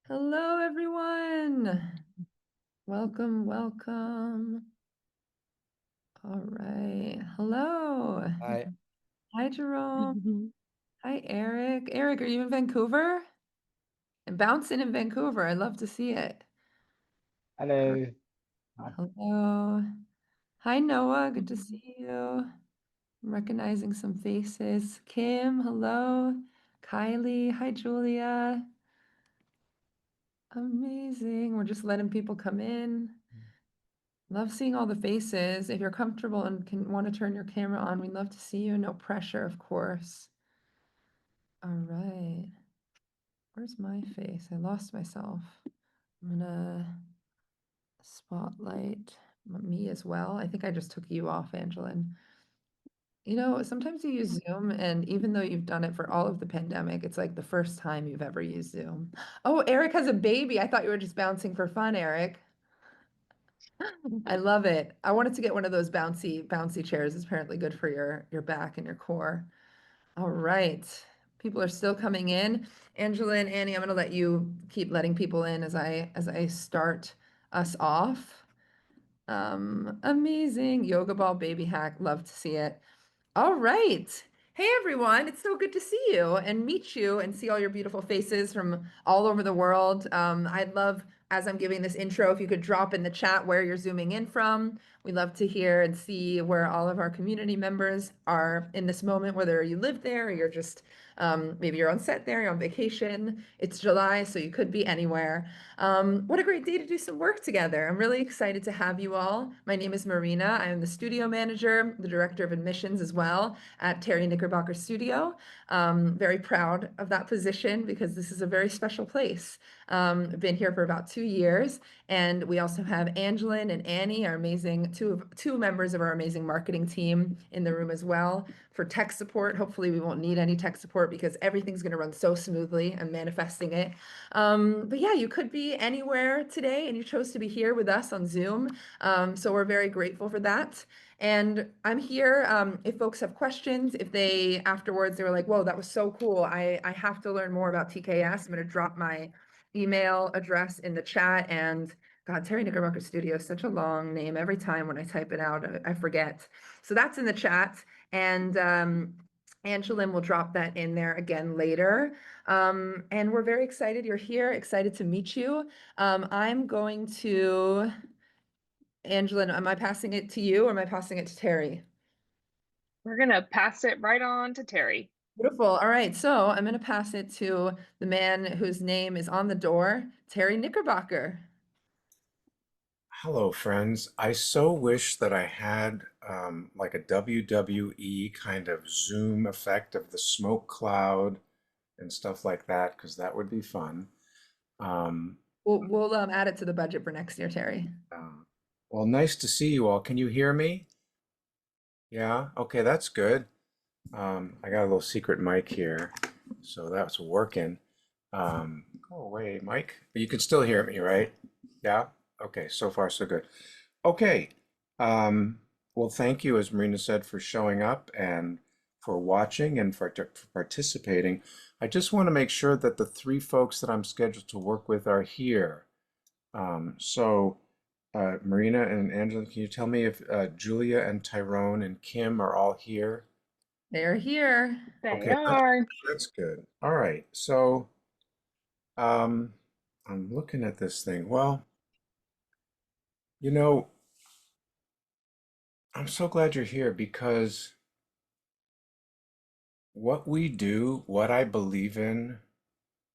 Hello, everyone. Welcome, welcome. All right. Hello. Hi. Hi, Jerome. Mhm. Hi, Eric. Eric, are you in Vancouver? I'm bouncing in Vancouver. I'd love to see it. Great. Hello. Hello. Hi, Noah. Good to Mhm. see you. I'm recognizing some faces. Kim, hello. Kylie, hi, Julia. Amazing. We're just letting people come in. Love seeing all the faces. If you're comfortable and can want to turn your camera on, we'd love to see you. No pressure, of course. All right. Where's my face? I lost myself. I'm gonna spotlight me as well. I think I just took you off, Angeline. Sometimes you use Zoom, and even though you've done it for all of the pandemic, it's like the first time you've ever used Zoom. Oh, Eric has a baby. I thought you were just bouncing for fun, Eric. I love it. I wanted to get one of those bouncy chairs. It's apparently good for your back and your core. All right. People are still coming in. Angela and Annie, I'm going to let you keep letting people in as I start us off. Amazing. Yoga ball baby hack. Love to see it. All right. Hey everyone, it's so good to see you and meet you and see all your beautiful faces from all over the world. I'd love, as I'm giving this intro, if you could drop in the chat where you're zooming in from. We'd love to hear and see where all of our community members are in this moment, whether you live there or you're just maybe you're on set there, you're on vacation. It's July, so you could be anywhere. What a great day to do some work together. I'm really excited to have you all. My name is Marina. I am the studio manager, the director of admissions as well at Terry Knickerbocker Studio. Very proud of that position because this is a very special place. I've been here for about 2 years, and we also have Angeline and Annie, our amazing two members of our amazing marketing team in the room as well for tech support. Hopefully, we won't need any tech support because everything's going to run so smoothly. I'm manifesting it. But yeah, you could be anywhere today, and you chose to be here with us on Zoom. So we're very grateful for that. And I'm here if folks have questions, if they afterwards they were like, whoa, that was so cool. I have to learn more about TKS. I'm going to drop my email address in the chat. And God, Terry Knickerbocker Studio is such a long name. Every time when I type it out, I forget. So that's in the chat. And Angeline will drop that in there again later. And we're very excited you're here, excited to meet you. I'm going to, Angeline, am I passing it to you or am I passing it to Terry? We're gonna pass it right on to Terry. Beautiful. All right. So I'm going to pass it to the man whose name is on the door, Terry Knickerbocker. Hello, friends. I so wish that I had like a WWE kind of zoom effect of the smoke cloud and stuff like that, because that would be fun. Um, We'll add it to the budget for next year, Terry. uh, well, nice to see you all. Can you hear me? Yeah? Okay, that's good. I got a little secret mic here, so that's working. Go away, Mike. But you can still hear me, right? Yeah? Okay, so far so good. Okay. Um, well, thank you, as Marina said, for showing up and for watching and for participating. I just want to make sure that the three folks that I'm scheduled to work with are here. Marina and Angela, can you tell me if Julia and Tyrone and Kim are all here? They're here. They Okay, that's, are. that's good. All right. So, um, I'm looking at this thing. Well, you know, I'm so glad you're here because what we do, what I believe in,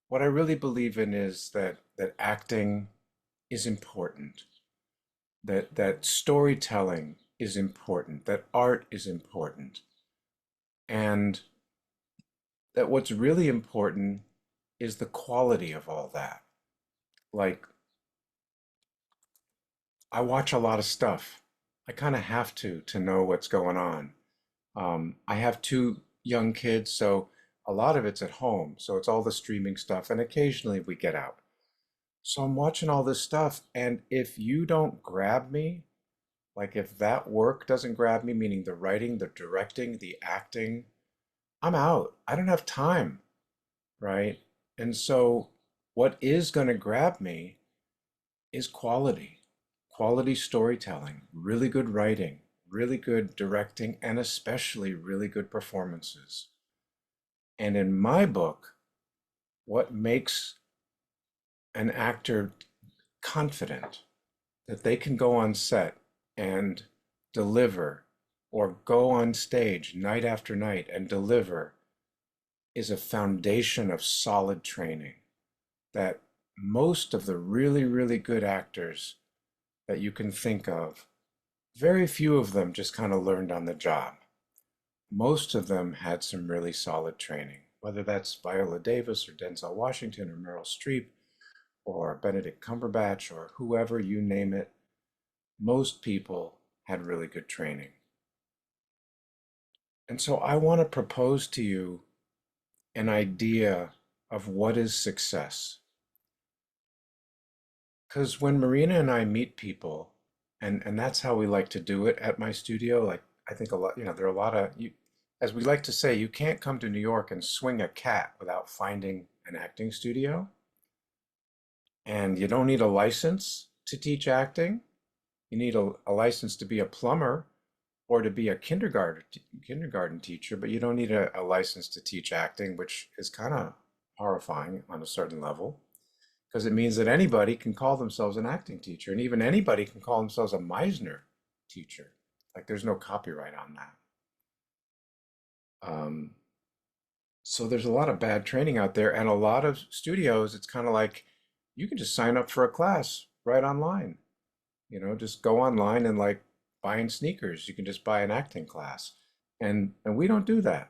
what I really believe in is that acting is important, that storytelling is important, that art is important, and that what's really important is the quality of all that. Like, I watch a lot of stuff. I kind of have to know what's going on. I have two young kids, so a lot of it's at home. So it's all the streaming stuff, and occasionally we get out. So I'm watching all this stuff, and if you don't grab me, like if that work doesn't grab me, meaning the writing, the directing, the acting, I'm out. I don't have time, right? And so what is going to grab me is quality storytelling, really good writing, really good directing, and especially really good performances. And in my book, what makes an actor confident that they can go on set and deliver, or go on stage night after night and deliver, is a foundation of solid training that most of the really, really good actors that you can think of, very few of them just kind of learned on the job. Most of them had some really solid training, whether that's Viola Davis or Denzel Washington or Meryl Streep or Benedict Cumberbatch or whoever, you name it. Most people had really good training. And so I want to propose to you an idea of what is success. Because when Marina and I meet people, and that's how we like to do it at my studio, like I think a lot, there are a lot of you, as we like to say, you can't come to New York and swing a cat without finding an acting studio. And you don't need a license to teach acting. You need a license to be a plumber or to be a kindergarten teacher, but you don't need a license to teach acting, which is kind of horrifying on a certain level, because it means that anybody can call themselves an acting teacher, and even anybody can call themselves a Meisner teacher. Like there's no copyright on that. Um, so there's a lot of bad training out there, and a lot of studios, it's kind of like you can just sign up for a class right online. Just go online and like buying sneakers, you can just buy an acting class. And we don't do that.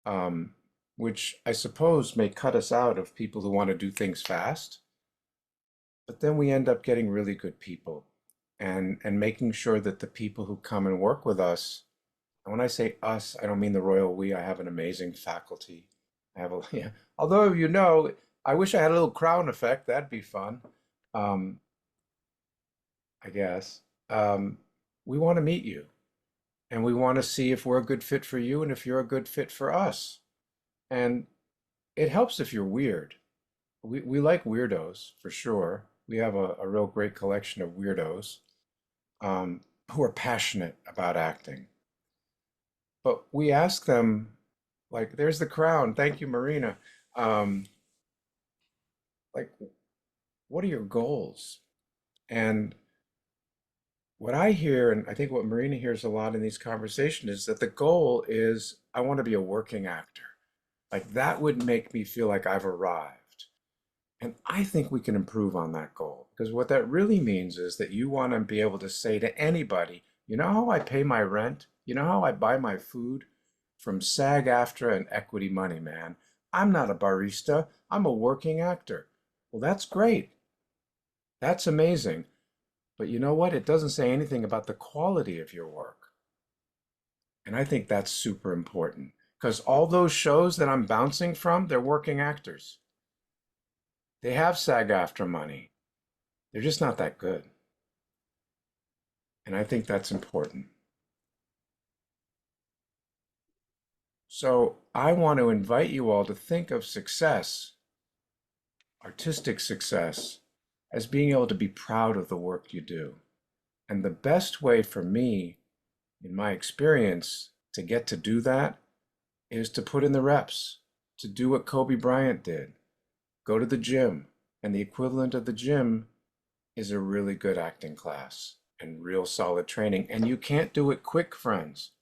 Um, which I suppose may cut us out of people who want to do things fast. But then we end up getting really good people and making sure that the people who come and work with us, and when I say us, I don't mean the royal we. I have an amazing faculty. I have a, yeah. Although, I wish I had a little crown effect. That'd be fun. Um, I guess. Um, we want to meet you and we want to see if we're a good fit for you and if you're a good fit for us. And it helps if you're weird. We like weirdos for sure. We have a real great collection of weirdos who are passionate about acting. But we ask them, like, there's the crown. Thank you, Marina. Um, like, what are your goals? And what I hear, and I think what Marina hears a lot in these conversations, is that the goal is I want to be a working actor. Like, that would make me feel like I've arrived. And I think we can improve on that goal, because what that really means is that you want to be able to say to anybody, you know how I pay my rent? You know how I buy my food? From SAG-AFTRA and equity money, man. I'm not a barista. I'm a working actor. Well, that's great. That's amazing. But you know what? It doesn't say anything about the quality of your work. And I think that's super important, because all those shows that I'm bouncing from, they're working actors. They have SAG-AFTRA money. They're just not that good. And I think that's important. So I want to invite you all to think of success, artistic success, as being able to be proud of the work you do. And the best way for me, in my experience, to get to do that is to put in the reps, to do what Kobe Bryant did. Go to the gym. And the equivalent of the gym is a really good acting class and real solid training. And you can't do it quick, friends.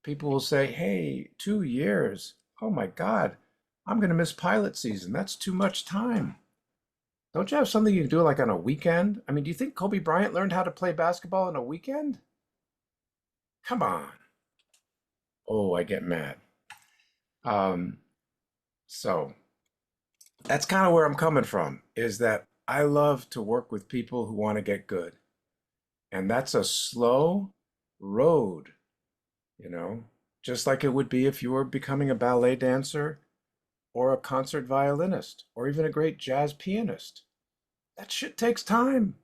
People will say, hey, 2 years. Oh my God, I'm going to miss pilot season. That's too much time. Don't you have something you can do like on a weekend? I mean, do you think Kobe Bryant learned how to play basketball on a weekend? Come on. Oh, I get mad. Um, so that's kind of where I'm coming from, is that I love to work with people who want to get good. And that's a slow road, you know, just like it would be if you were becoming a ballet dancer or a concert violinist or even a great jazz pianist. That shit takes time.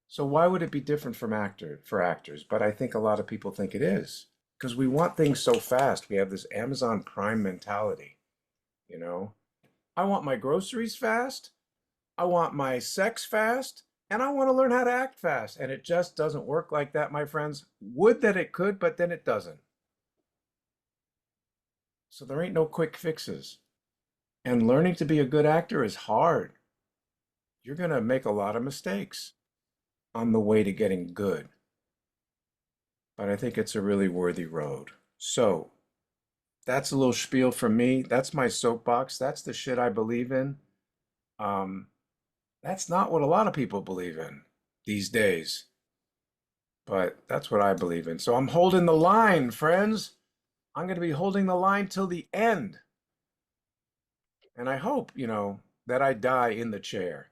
So why would it be different for actors? But I think a lot of people think it is, because we want things so fast. We have this Amazon Prime mentality, you know. I want my groceries fast. I want my sex fast. And I want to learn how to act fast. And it just doesn't work like that, my friends. Would that it could, but then it doesn't. So there ain't no quick fixes. And learning to be a good actor is hard. You're going to make a lot of mistakes on the way to getting good. But I think it's a really worthy road. So that's a little spiel from me. That's my soapbox. That's the shit I believe in. Um, that's not what a lot of people believe in these days, but that's what I believe in. So I'm holding the line, friends. I'm going to be holding the line till the end. And I hope, that I die in the chair,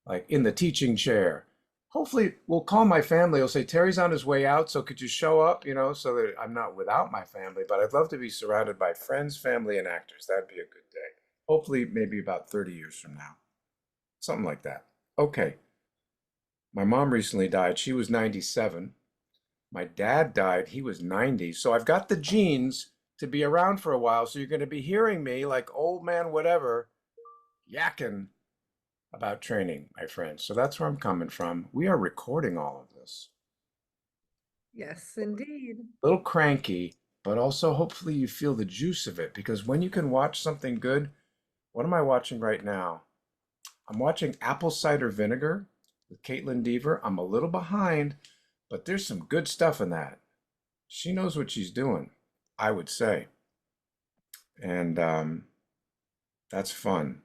like in the teaching chair. Hopefully, we'll call my family. We'll say, Terry's on his way out, so could you show up, so that I'm not without my family. But I'd love to be surrounded by friends, family, and actors. That'd be a good day. Hopefully, maybe about 30 years from now. Something like that. Okay. My mom recently died. She was 97. My dad died. He was 90. So I've got the genes to be around for a while. So you're going to be hearing me like old man, whatever, yakking about training, my friends. So that's where I'm coming from. We are recording all of this. Yes, indeed. A little cranky, but also hopefully you feel the juice of it because when you can watch something good, what am I watching right now? I'm watching Apple Cider Vinegar with Caitlin Deaver. I'm a little behind, but there's some good stuff in that. She knows what she's doing, I would say. And that's fun.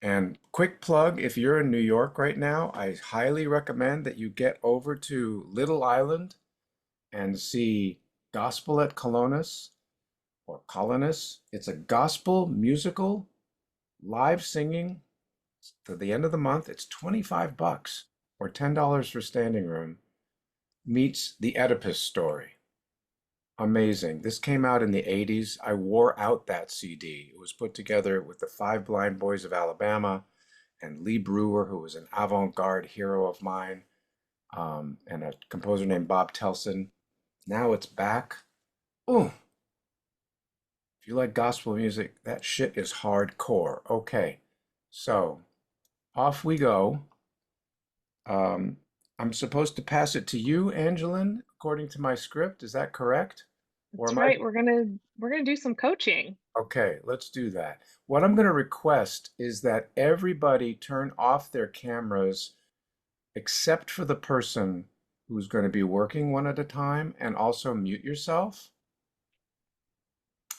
And quick plug, if you're in New York right now, I highly recommend that you get over to Little Island and see Gospel at Colonus or Colonus. It's a gospel musical, live singing to the end of the month. It's 25 bucks or $10 for standing room. Meets the Oedipus story. Amazing. This came out in the 80s. I wore out that CD. It was put together with the Five Blind Boys of Alabama and Lee Brewer, who was an avant-garde hero of mine, and a composer named Bob Telson. Now it's back. Oh, if you like gospel music, that shit is hardcore. Okay, so off we go. Um, I'm supposed to pass it to you, Angeline, according to my script. Is that correct? Or That's am I? right. We're gonna do some coaching. Okay, let's do that. What I'm going to request is that everybody turn off their cameras except for the person who's going to be working one at a time and also mute yourself.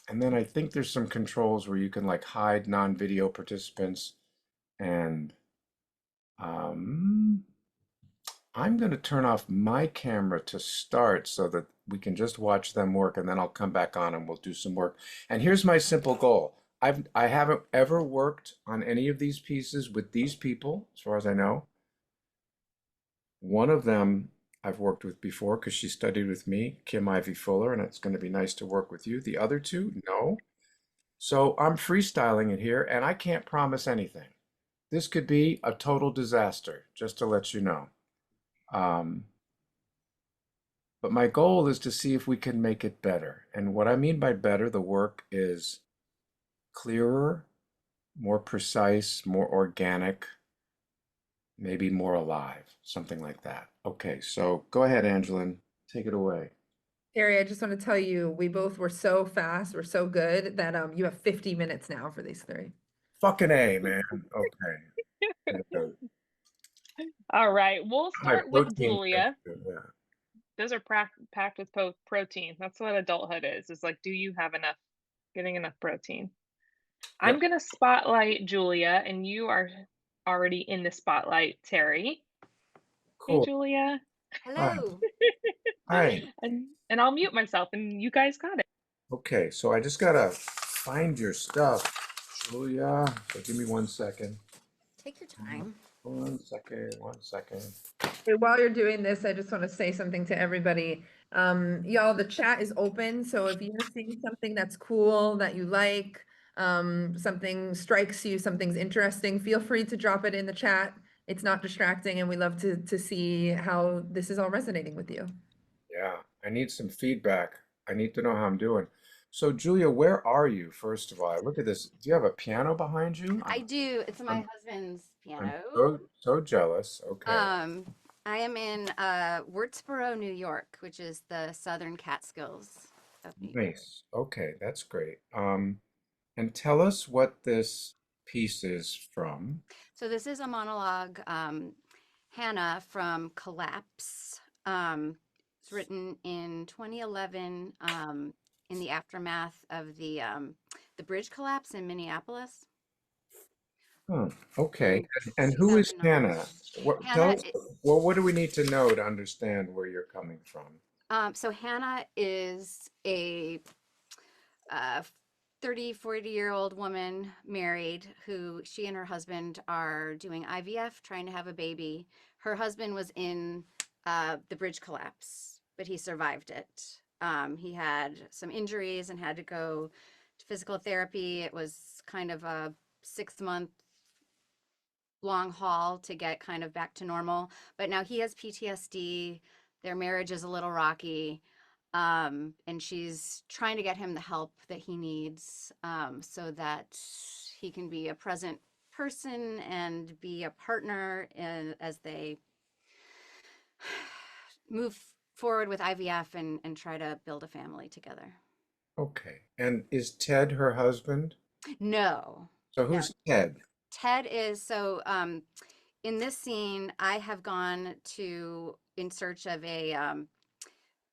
And then I think there's some controls where you can like hide non-video participants and um, I'm going to turn off my camera to start so that we can just watch them work and then I'll come back on and we'll do some work. And here's my simple goal. I haven't ever worked on any of these pieces with these people, as far as I know. One of them I've worked with before because she studied with me, Kim Ivy Fuller, and it's going to be nice to work with you. The other two, no. So I'm freestyling it here and I can't promise anything. This could be a total disaster, just to let you know. Um, But my goal is to see if we can make it better. And what I mean by better, the work is clearer, more precise, more organic, maybe more alive, something like that. Okay, so go ahead, Angeline, take it away. Terry, I just want to tell you, we both were so fast, we're so good that you have 50 minutes now for these three. Fucking A, man. Okay. Yeah, All right, we'll my start with protein drink Julia. too, yeah. Those are packed with protein. That's what adulthood is. Is like, do you have enough, getting enough protein? I'm Yep, gonna spotlight Julia, and you are already in the spotlight, Terry. Hey, cool. Julia. Hi. Hello. Hi. And I'll mute myself, and you guys got it. Okay, so I just gotta find your stuff, Julia. So give me 1 second. Take your time. 1 second, 1 second. Hey, while you're doing this, I just want to say something to everybody. Y'all, the chat is open, so if you're seeing something that's cool that you like, something strikes you, something's interesting, feel free to drop it in the chat. It's not distracting, and we love to see how this is all resonating with you. Yeah, I need some feedback. I need to know how I'm doing. So Julia, where are you, first of all? Look at this. Do you have a piano behind you? I do. It's my I'm husband's I'm piano. so jealous. Okay. Um, I am in Wurtsboro, New York, which is the southern Catskills of New York. Nice. Okay, that's great. And tell us what this piece is from. So this is a monologue, Hannah from Collapse. It's written in 2011, in the aftermath of the bridge collapse in Minneapolis Huh. Okay. in And who is 2009. Hannah? What tell Hannah, us, well, what do we need to know to understand where you're coming from? so Hannah is a uh, 30, 40-year-old woman married who she and her husband are doing IVF, trying to have a baby. Her husband was in the bridge collapse, but he survived it. He had some injuries and had to go to physical therapy. It was kind of a 6 month long haul to get kind of back to normal. But now he has PTSD. Their marriage is a little rocky. And she's trying to get him the help that he needs, so that he can be a present person and be a partner as they move forward with IVF and try to build a family together. Okay. And is Ted her husband? No, So no. who's Ted? Ted is so in this scene, I have gone to in search of a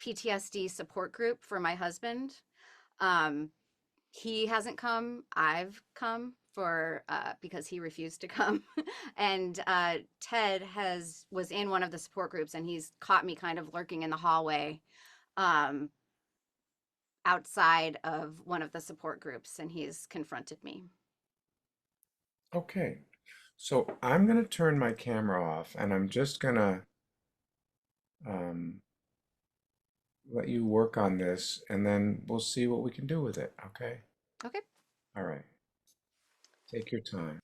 PTSD support group for my husband. Um, he hasn't come. I've come for because he refused to come, and Ted has was in one of the support groups, and he's caught me kind of lurking in the hallway, um, outside of one of the support groups, and he's confronted me. Okay. So I'm going to turn my camera off and I'm just going to um, let you work on this and then we'll see what we can do with it. Okay. Okay. All right. Take your time.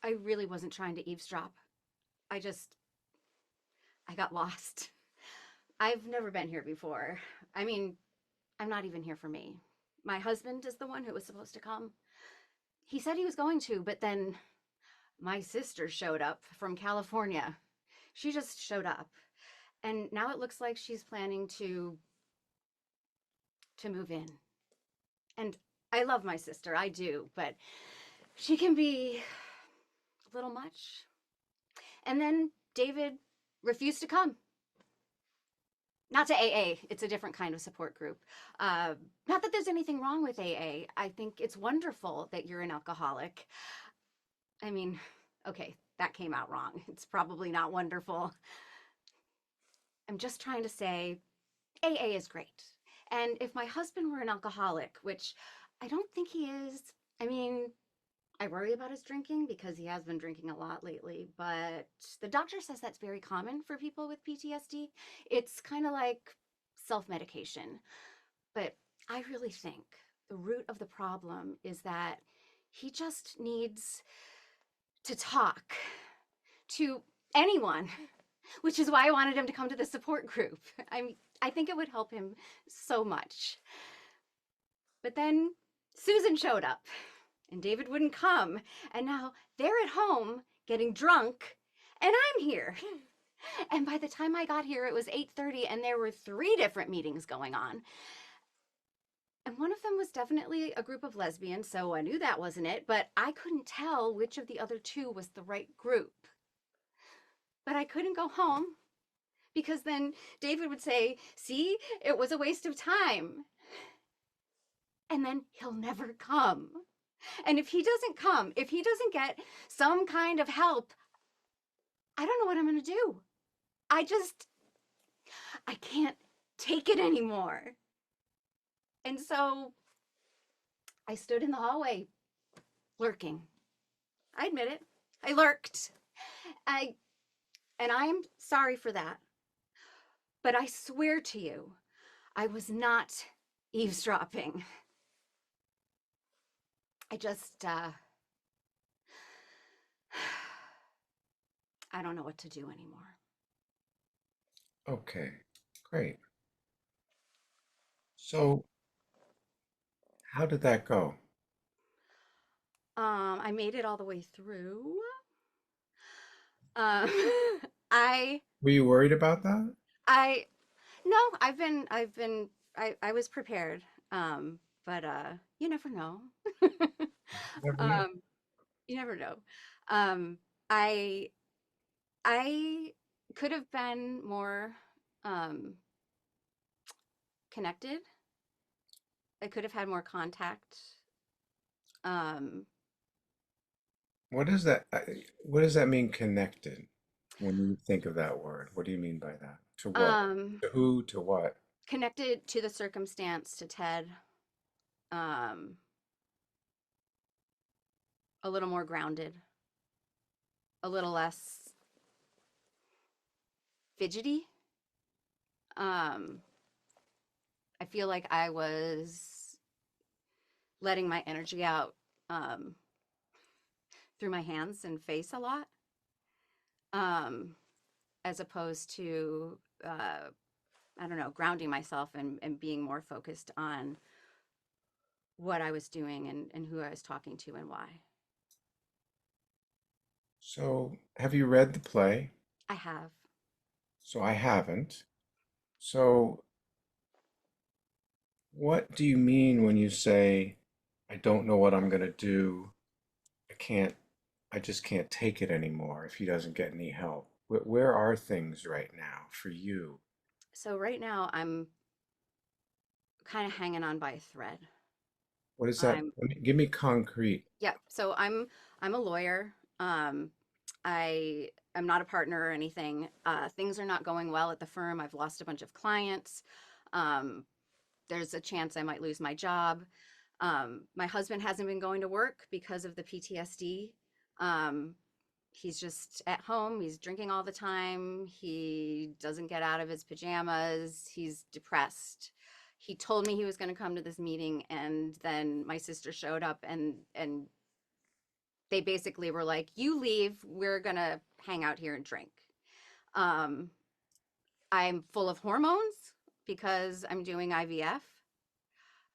I really wasn't trying to eavesdrop. I just I got lost. I've never been here before. I mean, I'm not even here for me. My husband is the one who was supposed to come. He said he was going to, but then my sister showed up from California. She just showed up. And now it looks like she's planning to move in. And I love my sister, I do, but she can be a little much. And then David refused to come. Not to AA, it's a different kind of support group. Not that there's anything wrong with AA. I think it's wonderful that you're an alcoholic. I mean, okay, that came out wrong. It's probably not wonderful. I'm just trying to say AA is great. And if my husband were an alcoholic, which I don't think he is, I mean, I worry about his drinking because he has been drinking a lot lately, but the doctor says that's very common for people with PTSD. It's kind of like self medication. But I really think the root of the problem is that he just needs to talk to anyone, which is why I wanted him to come to the support group. I think it would help him so much. But then Susan showed up and David wouldn't come. And now they're at home getting drunk and I'm here. And by the time I got here, it was 8:30 and there were 3 different meetings going on. And one of them was definitely a group of lesbians, so I knew that wasn't it, but I couldn't tell which of the other 2 was the right group. But I couldn't go home because then David would say, see, it was a waste of time. And then he'll never come. And if he doesn't come, if he doesn't get some kind of help, I don't know what I'm going to do. I can't take it anymore. And so I stood in the hallway lurking. I admit it. I lurked. I and I am sorry for that, but I swear to you, I was not eavesdropping. I just I don't know what to do anymore. Okay, great. So, how did that go? I made it all the way through. Um, I Were you worried about that? I no, I was prepared. But you never know. Never know. um, you never know. Um, I I could have been more um connected. I could have had more contact. Um, What does that mean, connected? When you think of that word, what do you mean by that? To what? um, To who? To what? Connected to the circumstance, to Ted. Um, a little more grounded, a little less fidgety. Um, I feel like I was letting my energy out um, through my hands and face a lot, um, as opposed to, I don't know, grounding myself and being more focused on what I was doing and who I was talking to and why. So, have you read the play? I have. So, I haven't. So, what do you mean when you say, I don't know what I'm going to do? I can't, I just can't take it anymore if he doesn't get any help. Where are things right now for you? So right now I'm kind of hanging on by a thread. What is that? I'm Give me concrete. Yeah, so I'm a lawyer. I am not a partner or anything. Things are not going well at the firm. I've lost a bunch of clients. Um, there's a chance I might lose my job. My husband hasn't been going to work because of the PTSD. Um, he's just at home. He's drinking all the time. He doesn't get out of his pajamas. He's depressed. He told me he was going to come to this meeting, and then my sister showed up, and they basically were like, "You leave. We're going to hang out here and drink." Um, I'm full of hormones because I'm doing IVF.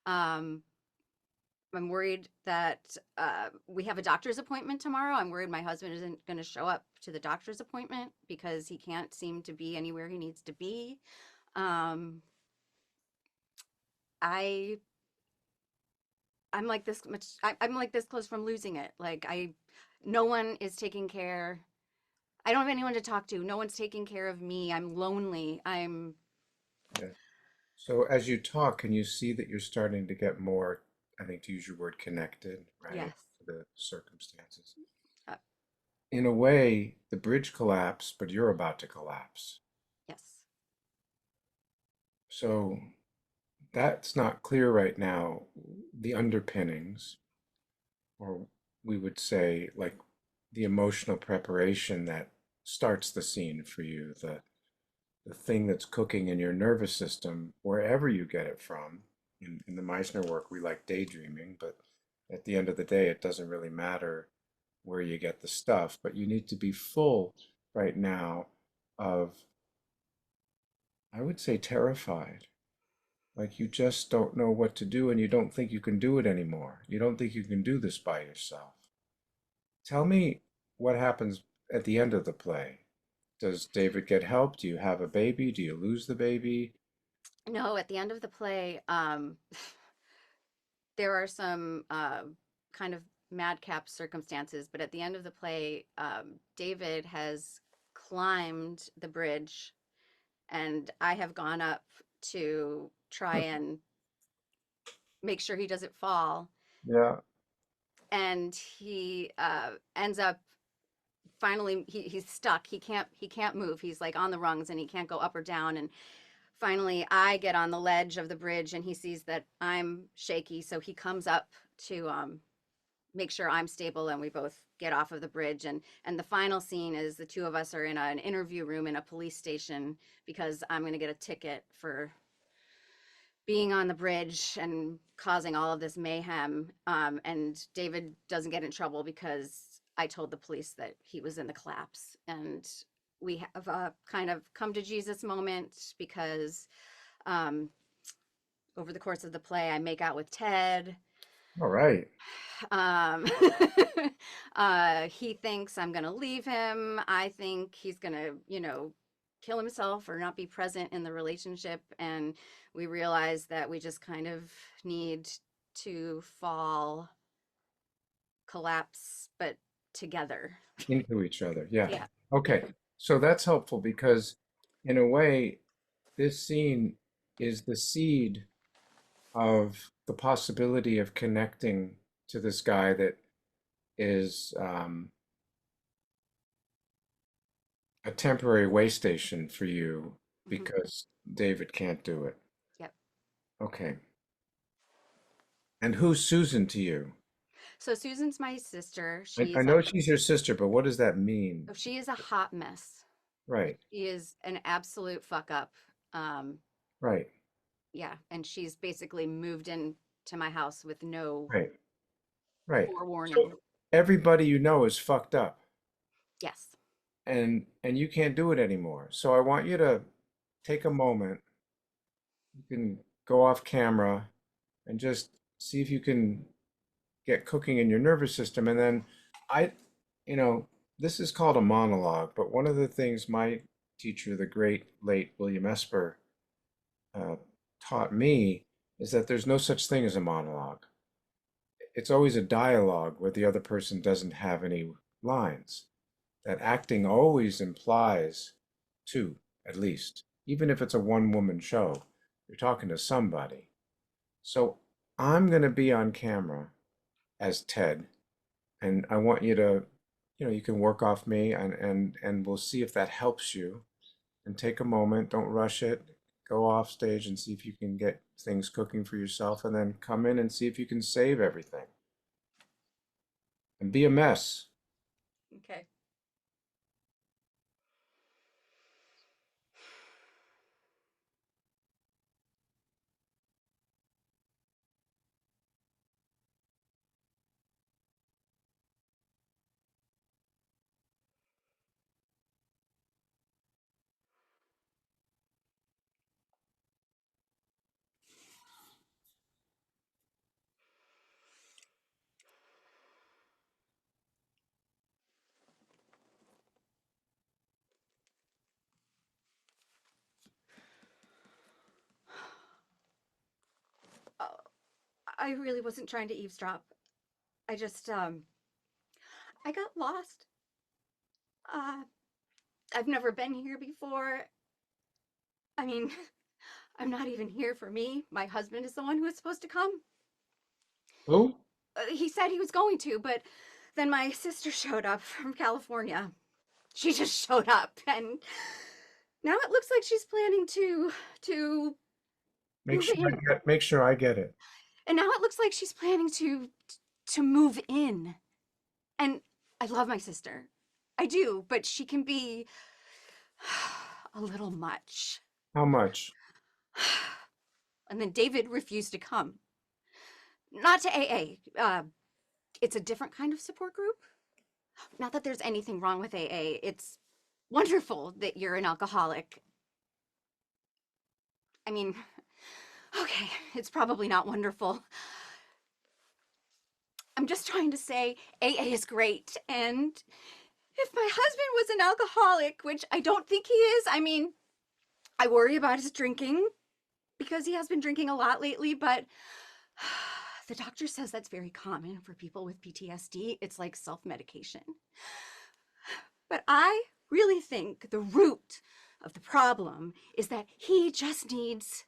Um, I'm worried that we have a doctor's appointment tomorrow. I'm worried my husband isn't going to show up to the doctor's appointment because he can't seem to be anywhere he needs to be. Um, I I'm like this much. I'm like this close from losing it. No one is taking care. I don't have anyone to talk to. No one's taking care of me. I'm lonely. Yeah. So as you talk, can you see that you're starting to get more, I think to use your word, connected, right, Yes. to the circumstances? Uh, In a way, the bridge collapsed, but you're about to collapse. yes. So that's not clear right now. The underpinnings, or we would say, like the emotional preparation that starts the scene for you, the thing that's cooking in your nervous system, wherever you get it from. In the Meisner work, we like daydreaming, but at the end of the day, it doesn't really matter where you get the stuff, but you need to be full right now of, I would say, terrified. Like you just don't know what to do and you don't think you can do it anymore. You don't think you can do this by yourself. Tell me what happens at the end of the play. Does David get help? Do you have a baby? Do you lose the baby? No, at the end of the play, there are some kind of madcap circumstances, but at the end of the play, David has climbed the bridge, and I have gone up to try and make sure he doesn't fall. Yeah. And he ends up finally he's stuck. He can't move. He's like on the rungs and he can't go up or down. And finally, I get on the ledge of the bridge, and he sees that I'm shaky, so he comes up to make sure I'm stable, and we both get off of the bridge. And the final scene is the two of us are in an interview room in a police station because I'm going to get a ticket for being on the bridge and causing all of this mayhem. And David doesn't get in trouble because I told the police that he was in the collapse. And we have a kind of come to Jesus moment because over the course of the play, I make out with Ted. All right. Um, he thinks I'm going to leave him. I think he's going to, kill himself or not be present in the relationship. And we realize that we just kind of need to fall, collapse, but together. Into each other. Yeah. Yeah. Okay. So that's helpful because in a way, this scene is the seed of the possibility of connecting to this guy that is a temporary way station for you because David can't do it. Yep. Okay. And who's Susan to you? So Susan's my sister. I know she's your sister, but what does that mean? She is a hot mess. Right. She is an absolute fuck up. Right. Yeah, and she's basically moved in to my house with no Right. Right. forewarning. So everybody you know is fucked up. Yes. And you can't do it anymore. So I want you to take a moment. You can go off camera and just see if you can get cooking in your nervous system. And then this is called a monologue, but one of the things my teacher, the great late William Esper, taught me is that there's no such thing as a monologue. It's always a dialogue where the other person doesn't have any lines. That acting always implies two, at least. Even if it's a one-woman show, you're talking to somebody. So I'm going to be on camera as Ted, and I want you to, you can work off me, and we'll see if that helps you. And take a moment, don't rush it. Go off stage and see if you can get things cooking for yourself, and then come in and see if you can save everything. And be a mess. Okay. Oh, I really wasn't trying to eavesdrop. I just, I got lost. I've never been here before. I mean, I'm not even here for me. My husband is the one who was supposed to come. Who? He said he was going to, but then my sister showed up from California. She just showed up, and now it looks like she's planning to Make move sure in. make sure I get it. And now it looks like she's planning to move in. And I love my sister. I do, but she can be a little much. How much? And then David refused to come. Not to AA. It's a different kind of support group. Not that there's anything wrong with AA. It's wonderful that you're an alcoholic. I mean, okay, it's probably not wonderful. I'm just trying to say AA is great, and if my husband was an alcoholic, which I don't think he is, I mean, I worry about his drinking because he has been drinking a lot lately, but the doctor says that's very common for people with PTSD. It's like self-medication. But I really think the root of the problem is that he just needs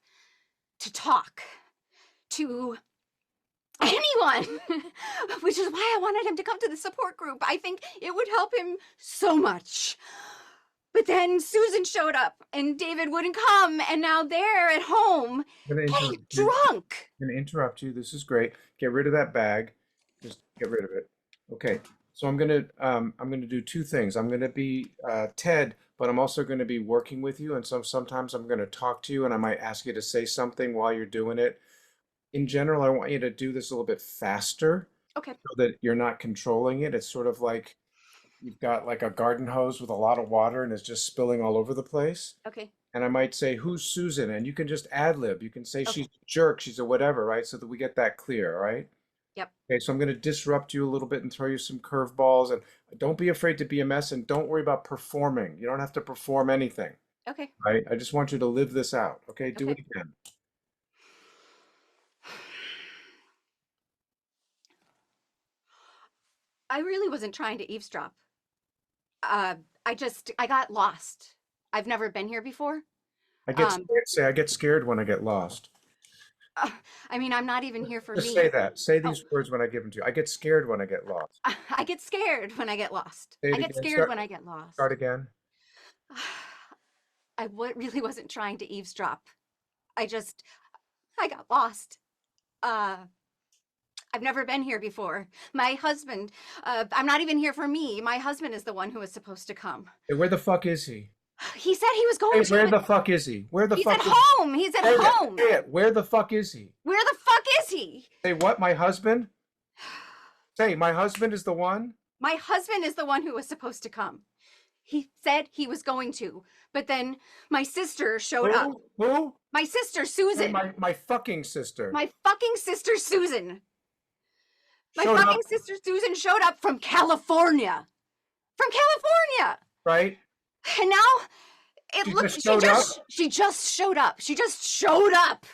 to talk to anyone, which is why I wanted him to come to the support group. I think it would help him so much. But then Susan showed up and David wouldn't come, and now they're at home getting drunk. I'm going to interrupt you. This is great. Get rid of that bag. Just get rid of it. Okay. So I'm gonna do two things. I'm gonna be Ted, but I'm also gonna be working with you, and so sometimes I'm gonna talk to you, and I might ask you to say something while you're doing it. In general, I want you to do this a little bit faster Okay. so that you're not controlling it. It's sort of like you've got like a garden hose with a lot of water and it's just spilling all over the place. Okay. And I might say, "Who's Susan?" And you can just ad lib. You can say Okay. she's a jerk, she's a whatever, right? So that we get that clear, right? Yep. Okay, so I'm going to disrupt you a little bit and throw you some curveballs. And don't be afraid to be a mess and don't worry about performing. You don't have to perform anything, Okay. right? I just want you to live this out. Okay, do Okay. it again. I really wasn't trying to eavesdrop. Uh, I got lost. I've never been here before. I get Um, scared. Say, I get scared when I get lost. uh, I mean, I'm not even here for Just say me. that. Say Oh, these words when I give them to you. I get scared when I get lost. I get scared when I get lost. Say I it get again. scared when I get Start lost. again. Really wasn't trying to eavesdrop. I just, I got lost. Uh, I've never been here before. My husband, I'm not even here for me. My husband is the one who was supposed to come. Hey, where the fuck is he? He said he was Hey, going to, where but the fuck is he? Where the he's fuck at is home. He's at Say it. home. Say it. Where the fuck is he? Where the fuck is he? Say what? My husband? Say, my husband is the one? My husband is the one who was supposed to come. He said he was going to, but then my sister showed up. Who? My sister, Say Susan. my fucking sister. My fucking sister, Susan. My Showed fucking up, sister, Susan, showed up from California. From California. right? And now it She looks, just showed up, she just showed up. She just showed up.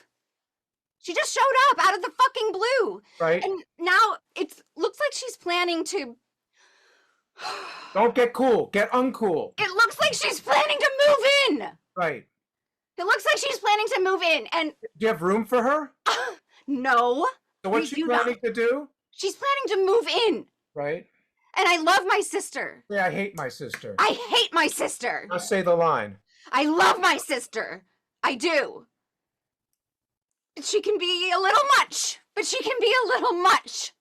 She just showed up out of the fucking blue. right? And now it looks like she's planning to. Don't get cool. Get uncool. It looks like she's planning to move in. Right. It looks like she's planning to move in. And Do you have room for her? no, So we what's she do not. planning to do? She's planning to move in. Right? And I love my sister. Yeah, I hate my sister. I hate my sister. Now say the line. I love my sister. I do. She can be a little much, but she can be a little much.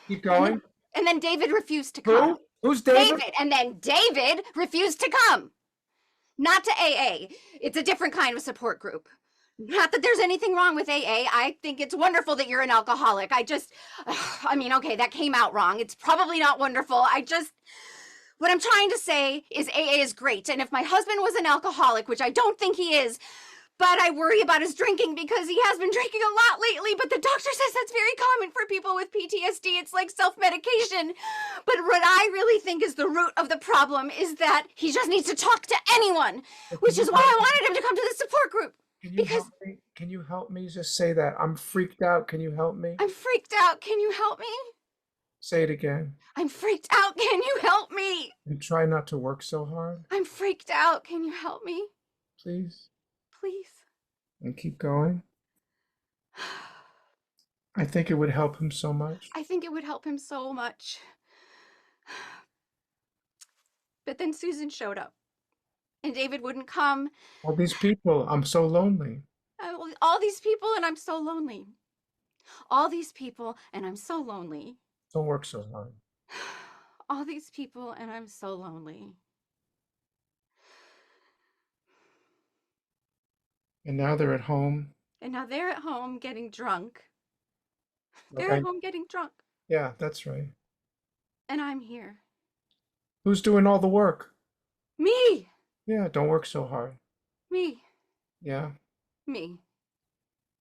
Keep going. And then David refused to come. Who? Who's David? David. And then David refused to come. Not to AA. It's a different kind of support group. Not that there's anything wrong with AA. I think it's wonderful that you're an alcoholic. I mean, okay, that came out wrong. It's probably not wonderful. What I'm trying to say is AA is great. And if my husband was an alcoholic, which I don't think he is, but I worry about his drinking because he has been drinking a lot lately, but the doctor says that's very common for people with PTSD. It's like self-medication. But what I really think is the root of the problem is that he just needs to talk to anyone, which is why I wanted him to come to the support group. Can you Because help me? Can you help me? Just say that. I'm freaked out. Can you help me? I'm freaked out. Can you help me? Say it again. I'm freaked out. Can you help me? And try not to work so hard, I'm freaked out. Can you help me? please. Please. And keep going. I think it would help him so much. I think it would help him so much. But then Susan showed up, and David wouldn't come. All these people, I'm so lonely. All these people, and I'm so lonely. All these people, and I'm so lonely. Don't work so hard. All these people, and I'm so lonely. And now they're at home. And now they're at home getting drunk. Like They're at home getting drunk. Yeah, that's right. And I'm here. Who's doing all the work? Me! Yeah, don't work so hard. Me. Yeah. Me.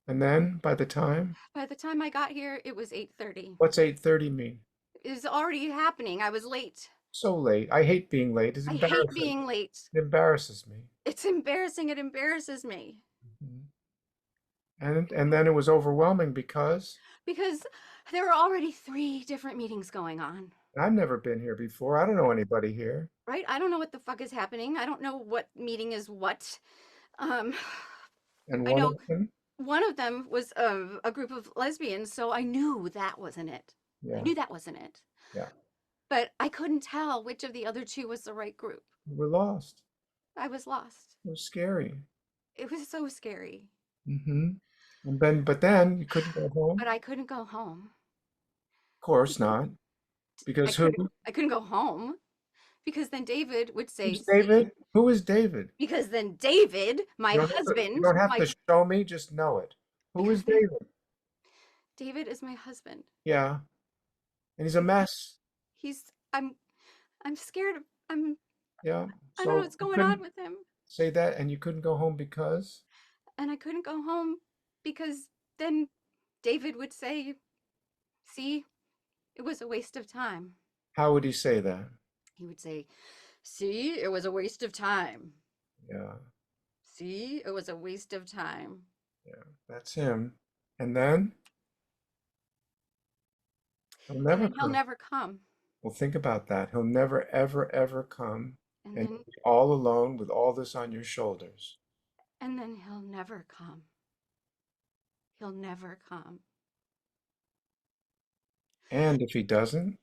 And then by the time, By the time I got here, it was 8:30. what's 8:30 mean? It was already happening. I was late. So late. I hate being late. It's I embarrassing. hate being late. It embarrasses me. It's embarrassing. It embarrasses me. Mhm. And then it was overwhelming because Because there were already 3 different meetings going on. I've never been here before. I don't know anybody here. Right? I don't know what the fuck is happening. I don't know what meeting is what. Um, And I one know of them, one of them was a group of lesbians, so I knew that wasn't it. I yeah, knew that wasn't it. yeah, But I couldn't tell which of the other 2 was the right group. we're lost. I was lost. It was scary. It was so scary. Mm-hmm. But then you couldn't go home. But I couldn't go home. Of course not. I Because who? couldn't go home because then David would say, Who's "See," David? Who is David? because then David, my You husband, don't have my to show me, just know it. Who because is David? David is my husband. Yeah, and he's a And mess. he's I'm scared of Yeah. I don't know So what's you going on couldn't with him. say that and you couldn't go home because And I couldn't go home because then David would say, "See, it was a waste of time." how would he say that? He would say, "See, it was a waste of time. Yeah, See, it was a waste of time." yeah, that's him. And then he'll And never then he'll come. never come. Well, think about that. He'll never, ever, ever come, And and then you'll be all alone with all this on your shoulders. he'll never come. He'll never come. And if he doesn't,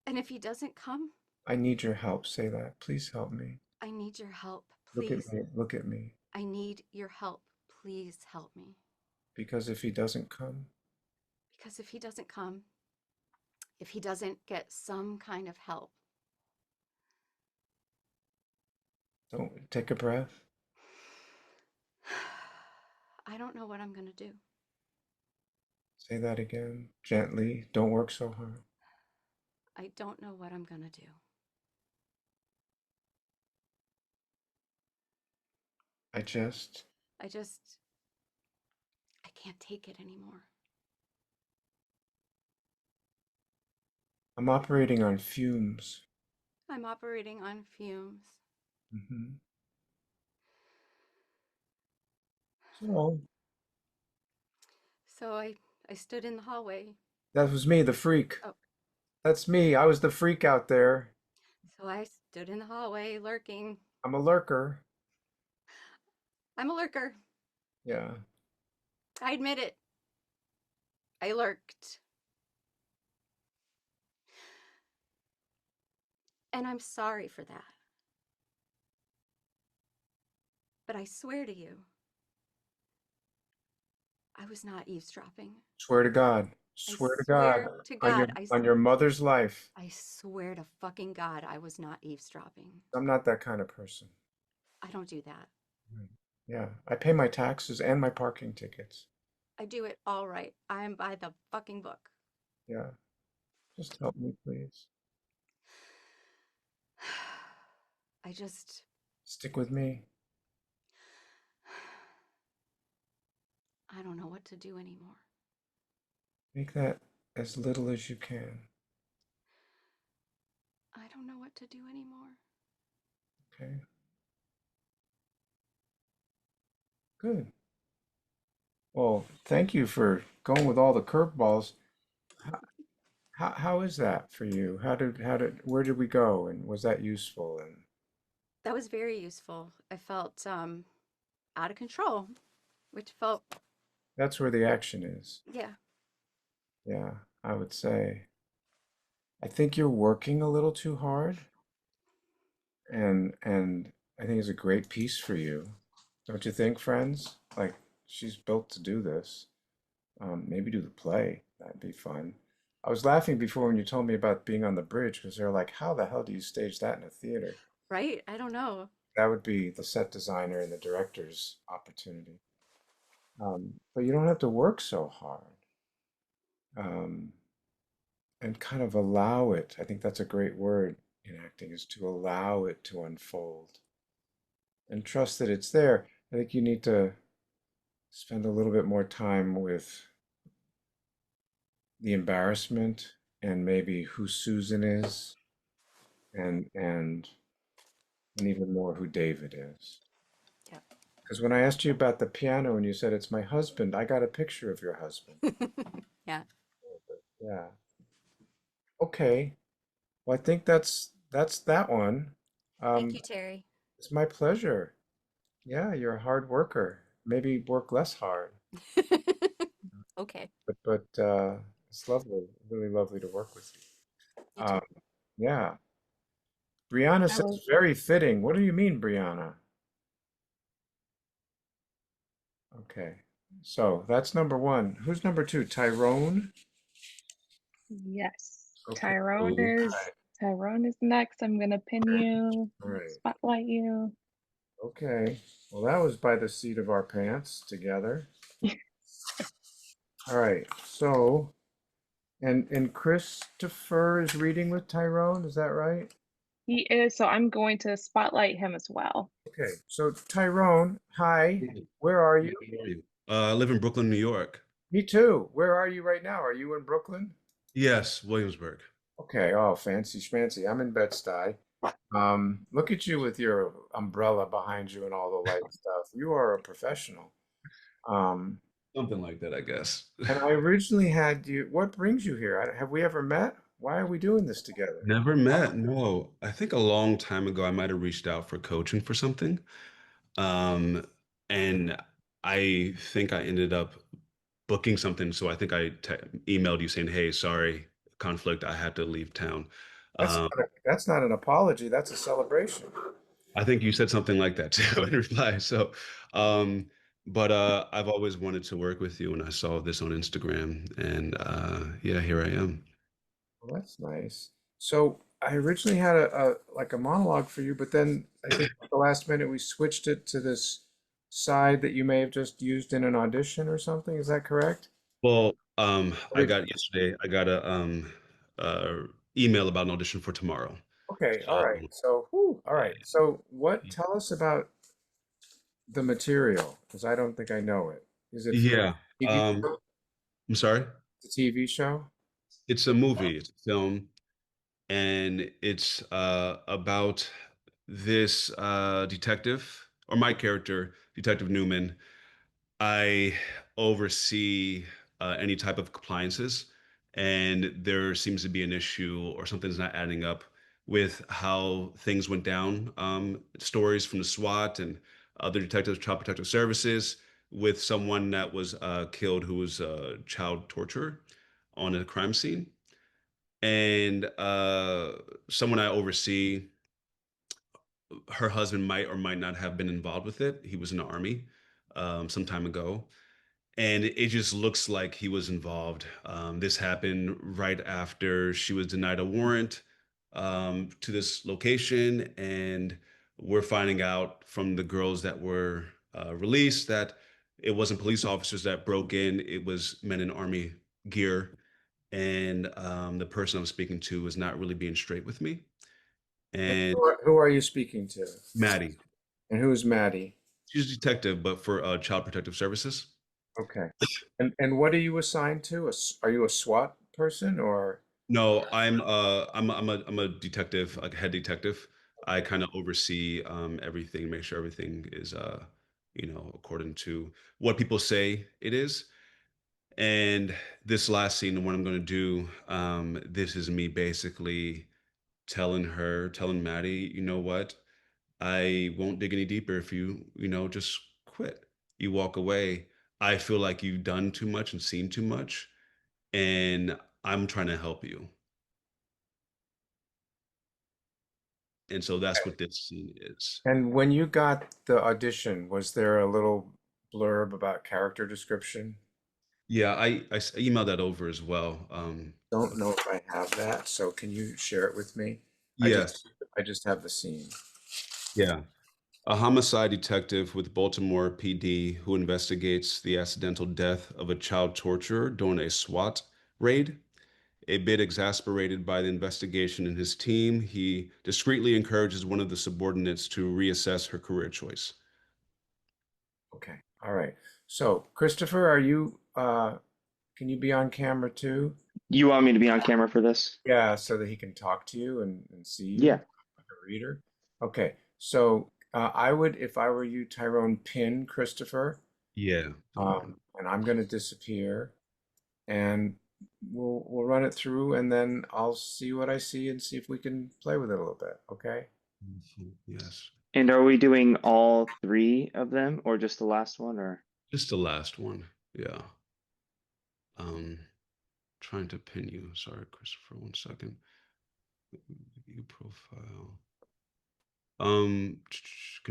And if he doesn't come, I need your help. Say that. Please help me. I need your help. Look at Please. me. Look at me. I need your help. Please help me. Because if he doesn't come, Because if he doesn't come, if he doesn't get some kind of help, don't take a breath. I don't know what I'm going to do. Say that again. Gently. Don't work so hard. I don't know what I'm going to do. I just, I just, I can't take it anymore. I'm operating on fumes. I'm operating on fumes. Hmm. So So I stood in the hallway. that was me, the freak. Oh, That's me. I was the freak out there. so I stood in the hallway lurking. I'm a lurker. I'm a lurker. Yeah. I admit it. I lurked. And I'm sorry for that. But I swear to you, I was not eavesdropping. Swear to God. I Swear to God. swear to God, On your mother's life. I swear to fucking God, I was not eavesdropping. I'm not that kind of person. I don't do that. Right. Yeah. I pay my taxes and my parking tickets. I do it all right. I am by the fucking book. Yeah. Just help me, please. I just, Stick with me. I don't know what to do anymore. Make that as little as you can. I don't know what to do anymore. Okay. Good. Well, thank you for going with all the curveballs. How is that for you? Where did we go? And was that useful? And That was very useful. I felt out of control, which felt, that's where the action is. yeah. Yeah, I would say. I think you're working a little too hard, and I think it's a great piece for you. Don't you think, friends? Like she's built to do this. Maybe do the play. That'd be fun. I was laughing before when you told me about being on the bridge because they're like, how the hell do you stage that in a theater? Right? I don't know. That would be the set designer and the director's opportunity. But you don't have to work so hard. Um, and kind of allow it. I think that's a great word in acting is to allow it to unfold and trust that it's there. I think you need to spend a little bit more time with the embarrassment and maybe who Susan is and and even more who David is. Because when I asked you about the piano and you said it's my husband, I got a picture of your husband. Yeah. Yeah. Yeah. Okay. Well, I think that's that one. Thank Um, you, Terry. it's my pleasure. Yeah, you're a hard worker. Maybe work less hard. Okay. But it's lovely, really lovely to work with You you. too. Yeah. Brianna I says was very fitting. What do you mean, Brianna? Okay. So that's number one. Who's number two? Tyrone? Yes. Okay. Tyrone All is right. Tyrone is next. I'm gonna pin you, All right. spotlight you. Okay. Well, that was by the seat of our pants together. All right. So, and Christopher is reading with Tyrone, is that right? He is, so I'm going to spotlight him as well. Okay. So, Tyrone, hi. Hey, Where are how you? are you? I live in Brooklyn, New York. Me too. Where are you right now? Are you in Brooklyn? Yes, Williamsburg. Okay. Oh, fancy schmancy. I'm in Bed-Stuy. Look at you with your umbrella behind you and all the light stuff. You are a professional. Um, Something like that, I guess. and I originally had you. What brings you here? Have we ever met? Why are we doing this together? Never met. No, I think a long time ago I might have reached out for coaching for something. Um, and I think I ended up booking something. So I think I te emailed you saying, "Hey, sorry, conflict. I had to leave town." Um, That's not an apology. That's a celebration. I think you said something like that too in reply. So, um, but I've always wanted to work with you, and I saw this on Instagram, and yeah, here I am. Well, that's nice. So I originally had a like a monologue for you, but then I think at the last minute we switched it to this side that you may have just used in an audition or something. Is that correct? Well, I Did- got yesterday. I got a email about an audition for tomorrow. Okay, all So right. So, whew, all right. So, what? Tell us about the material, because I don't think I know it. Is it for yeah, TV show? I'm sorry. It's a TV show? It's a movie. It's a film, and it's about this detective or my character, Detective Newman. I oversee any type of compliances, and there seems to be an issue or something's not adding up with how things went down. Stories from the SWAT and other detectives, Child Protective Services, with someone that was killed who was child torture on a crime scene, and someone I oversee. Her husband might or might not have been involved with it. He was in the army some time ago, and it just looks like he was involved. This happened right after she was denied a warrant to this location, and we're finding out from the girls that were released that it wasn't police officers that broke in; it was men in army gear. And the person I'm speaking to is not really being straight with me. And And who are you speaking to? Maddie, And who's Maddie? she's a detective, but for Child Protective Services. Okay. And what are you assigned to? Are you a SWAT person or? No, I'm a detective, like a head detective. I kind of oversee everything, make sure everything is according to what people say it is. And this last scene, the one I'm going to do, this is me basically telling Maddie, you know what? I won't dig any deeper if just quit. You walk away. I feel like you've done too much and seen too much, and I'm trying to help you. And so that's what this scene is. And when you got the audition, was there a little blurb about character description? Yeah, I emailed that over as well. Don't know if I have that, so can you share it with me? I just Yes, I just have the scene. yeah. A homicide detective with Baltimore PD who investigates the accidental death of a child torturer during a SWAT raid. A bit exasperated by the investigation in his team, he discreetly encourages one of the subordinates to reassess her career choice. Okay. All right. So, Christopher, are you can you be on camera too? You want me to be on camera for this? Yeah, so that he can talk to you and see you Yeah. like a reader. Okay. So, I would, if I were you, Tyrone, pin Christopher, Yeah. and I'm going to disappear, and we'll run it through, and then I'll see what I see and see if we can play with it a little bit. Okay. Yes. And are we doing all three of them or just the last one or? Just the last one. Yeah. Um, trying to pin you. Sorry, Christopher, 1 second. View profile. Can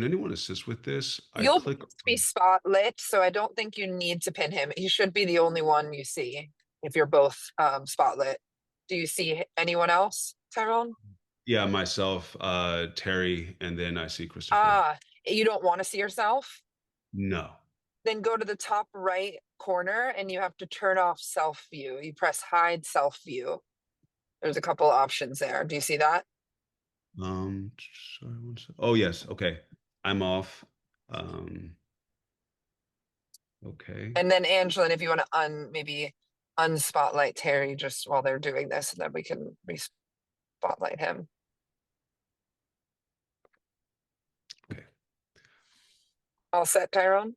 anyone assist with this? I You'll click both be on, spotlit, so I don't think you need to pin him. He should be the only one you see if you're both spotlit. Do you see anyone else, Tyrone? Yeah, myself, Terry, and then I see Christopher. Ah, you don't want to see yourself? No. Then go to the top right corner and you have to turn off self view. You press hide self view. There's a couple options there. Do you see that? Um, sorry, one sec. Oh, yes. Okay. I'm off. Um, okay. And then Angela, if you want to maybe unspotlight Terry just while they're doing this, and then we can re-spotlight him. Okay. All set, Tyrone?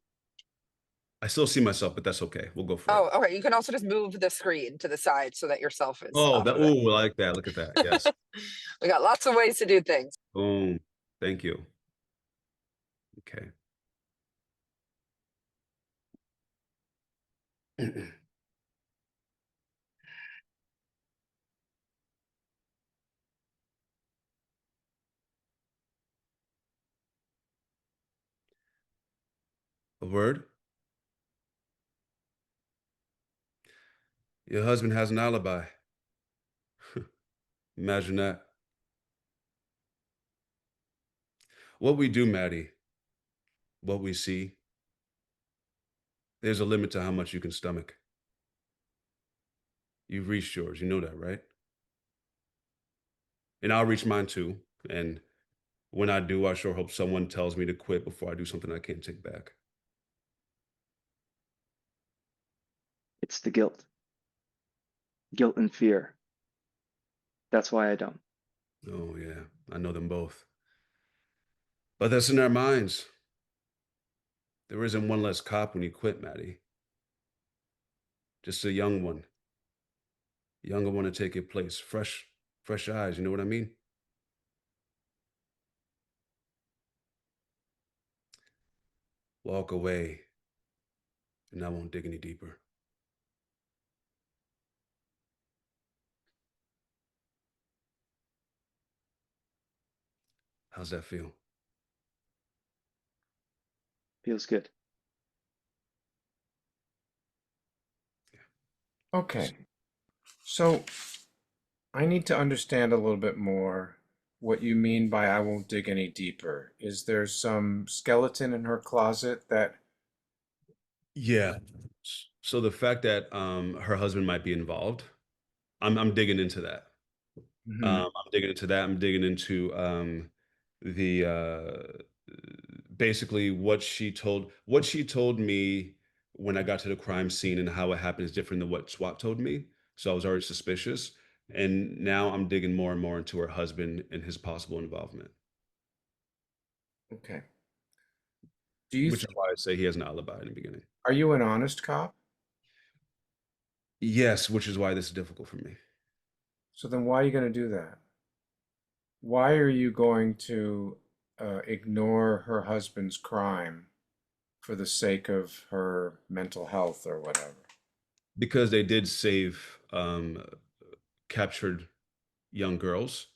I still see myself, but that's okay. We'll go for it. Oh, okay. You can also just move the screen to the side so that yourself is Oh, off that, of it. oh, I like that. Look at that. Yes. We got lots of ways to do things. Boom. Thank you. Okay. A word? Your husband has an alibi. Imagine that. What we do, Maddie, what we see, there's a limit to how much you can stomach. You've reached yours. You know that, right? And I'll reach mine too. And when I do, I sure hope someone tells me to quit before I do something I can't take back. It's the guilt. Guilt and fear. That's why I don't. Oh, yeah. I know them both. But that's in our minds. There isn't one less cop when you quit, Maddie. Just a young one. Younger one to take your place. Fresh eyes. You know what I mean? Walk away, and I won't dig any deeper. How's that feel? Feels good. Okay. So I need to understand a little bit more what you mean by I won't dig any deeper. Is there some skeleton in her closet that, Yeah. So the fact that her husband might be involved, I'm digging into that. Mhm. I'm digging into that. I'm digging into the basically what she told me when I got to the crime scene and how it happened is different than what SWAT told me. So I was already suspicious, and now I'm digging more and more into her husband and his possible involvement, Okay. Do you which is think, why I say he has an alibi in the beginning. are you an honest cop? Yes, which is why this is difficult for me. So then why are you going to do that? Why are you going to ignore her husband's crime for the sake of her mental health or whatever? Because they did save captured young girls,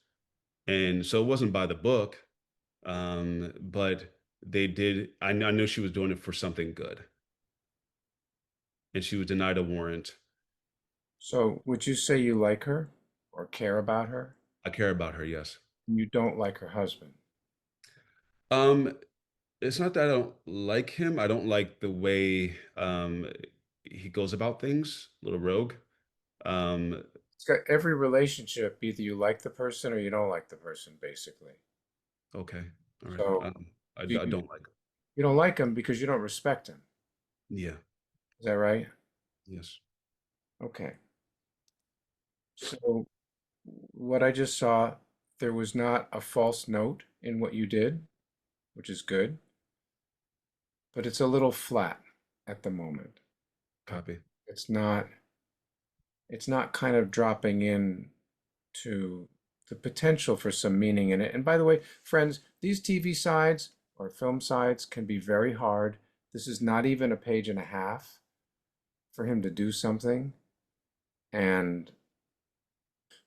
and so it wasn't by the book, but they did. I knew she was doing it for something good, and she was denied a warrant. So would you say you like her or care about her? I care about her, yes. You don't like her husband. Um, it's not that I don't like him. I don't like the way he goes about things, little rogue. Um, It's got every relationship, either you like the person or you don't like the person, basically. okay, all right. So do I you don't like him. you don't like him because you don't respect him. Yeah, Is that right? yes. Okay. So what I just saw, there was not a false note in what you did, which is good, but it's a little flat at the moment. Uh, Copy. it's not it's not kind of dropping in to the potential for some meaning in it. And by the way, friends, these TV sides or film sides can be very hard. This is not even a page and a half for him to do something. And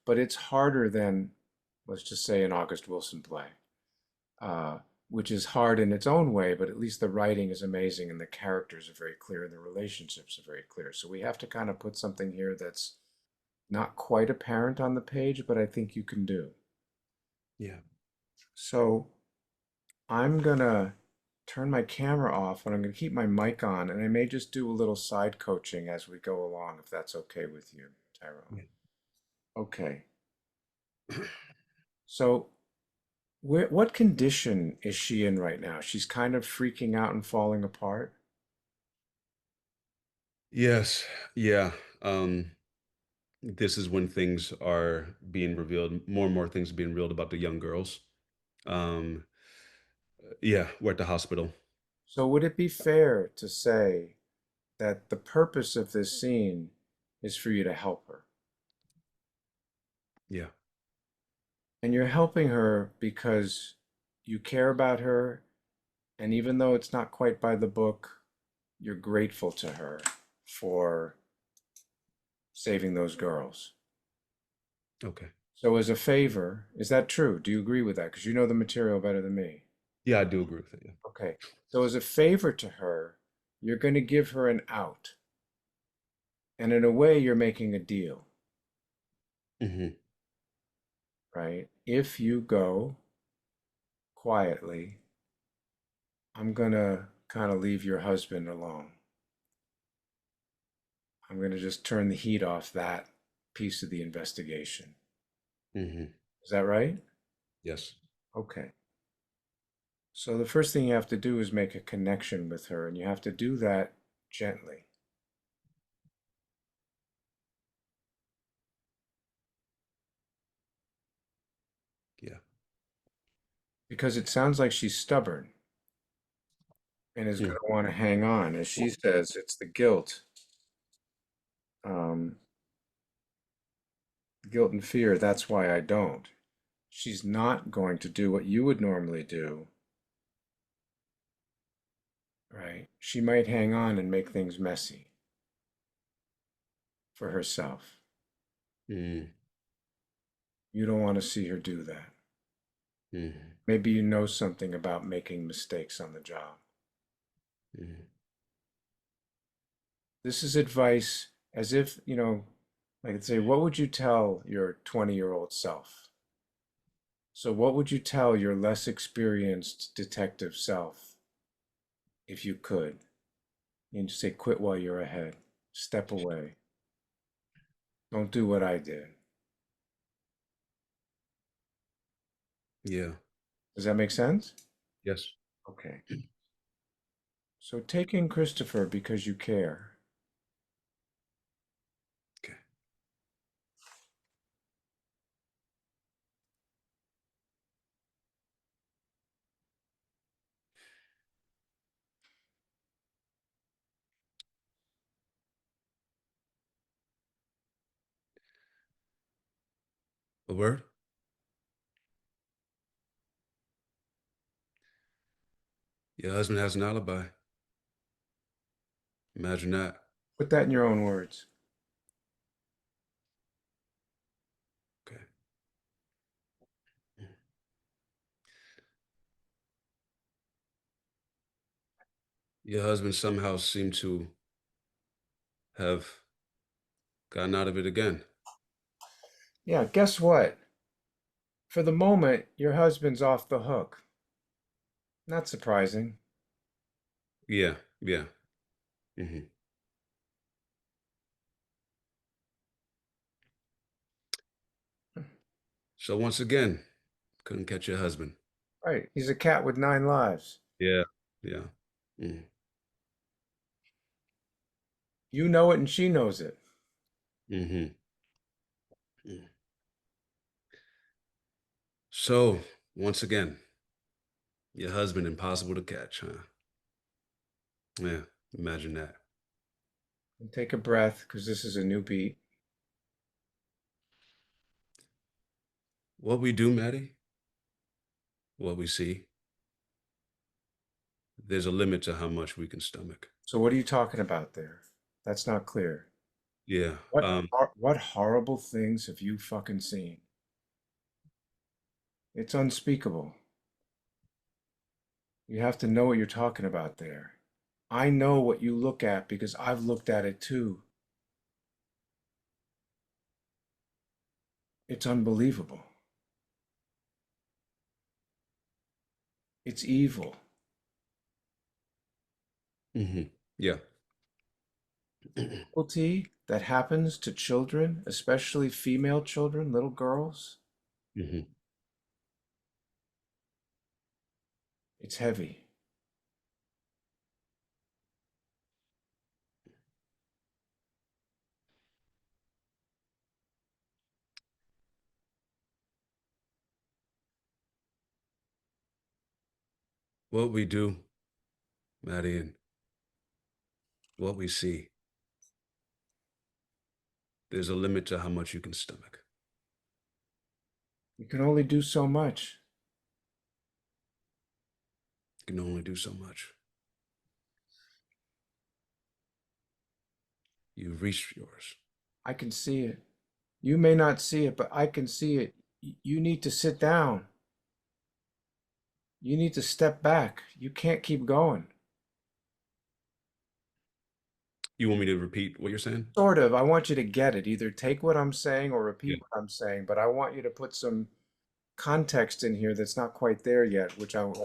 but it's harder than, let's just say, an August Wilson play, uh, which is hard in its own way, but at least the writing is amazing and the characters are very clear and the relationships are very clear. So we have to kind of put something here that's not quite apparent on the page, but I think you can do. Yeah. So I'm gonna turn my camera off and I'm gonna keep my mic on, and I may just do a little side coaching as we go along, if that's okay with you, Tyrone. Yeah. Okay. So what condition is she in right now? She's kind of freaking out and falling apart. Yes. Yeah. This is when things are being revealed. More and more things are being revealed about the young girls. Um, yeah, we're at the hospital. So would it be fair to say that the purpose of this scene is for you to help her? Yeah. And you're helping her because you care about her, and even though it's not quite by the book, you're grateful to her for saving those girls. Okay. So, as a favor, is that true? Do you agree with that? Because you know the material better than me. Yeah, I do agree with it. Okay. So, as a favor to her, you're going to give her an out. And in a way, you're making a deal, Yeah. right? If you go quietly, I'm going to kind of leave your husband alone. I'm going to just turn the heat off that piece of the investigation. Hmm. Is that right? Yes. Okay. So the first thing you have to do is make a connection with her, and you have to do that gently. Yeah. Because it sounds like she's stubborn and is Mm. going to want to hang on. As she says, it's the guilt. Um, Guilt and fear, that's why I don't. She's not going to do what you would normally do, right? She might hang on and make things messy for herself. Mm. You don't want to see her do that. Mm. Maybe you know something about making mistakes on the job. Mm. This is advice as if, like I'd say, what would you tell your 20-year-old self? So, what would you tell your less experienced detective self if you could? You just say, quit while you're ahead, step away, don't do what I did. Yeah. Does that make sense? Yes. Okay. So, take in Christopher because you care. Okay. A word? Your husband has an alibi. Imagine that. Put that in your own words. Okay. Your husband somehow seemed to have gotten out of it again. Yeah, guess what? For the moment, your husband's off the hook. Not surprising. Yeah. Yeah. Hmm. So once again, couldn't catch your husband. Right. He's a cat with 9 lives. Yeah. Yeah. Mm. You know it and she knows it. Hmm. Mm. So once again, your husband impossible to catch, huh? Yeah. Imagine that. And take a breath because this is a new beat. What we do, Maddie, what we see, there's a limit to how much we can stomach. So what are you talking about there? That's not clear. Yeah. What horrible things have you fucking seen? It's unspeakable. You have to know what you're talking about there. I know what you look at because I've looked at it too. It's unbelievable. It's evil. Yeah. Cruelty that happens to children, especially female children, little girls, hmm it's heavy. What we do, Maddie, and what we see, there's a limit to how much you can stomach. You can only do so much. You can only do so much. You've reached yours. I can see it. You may not see it, but I can see it. You need to sit down. You need to step back. You can't keep going. You want me to repeat what you're saying? Sort of. I want you to get it. Either take what I'm saying or Yeah. repeat what I'm saying, but I want you to put some context in here that's not quite there yet,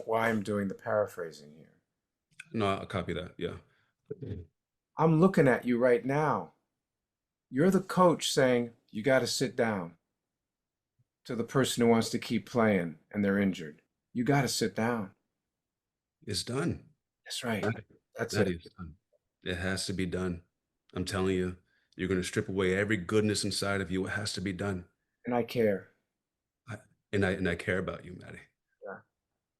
why I'm doing the paraphrasing here. No, I'll copy that. Yeah. I'm looking at you right now. You're the coach saying, you got to sit down to the person who wants to keep playing and they're injured. You got to sit down. It's done. That's right. Maddie, That's it. Maddie, it's done. It has to be done. I'm telling you, you're going to strip away every goodness inside of you. It has to be done. And I care. I, and I care about you, Maddie. Yeah.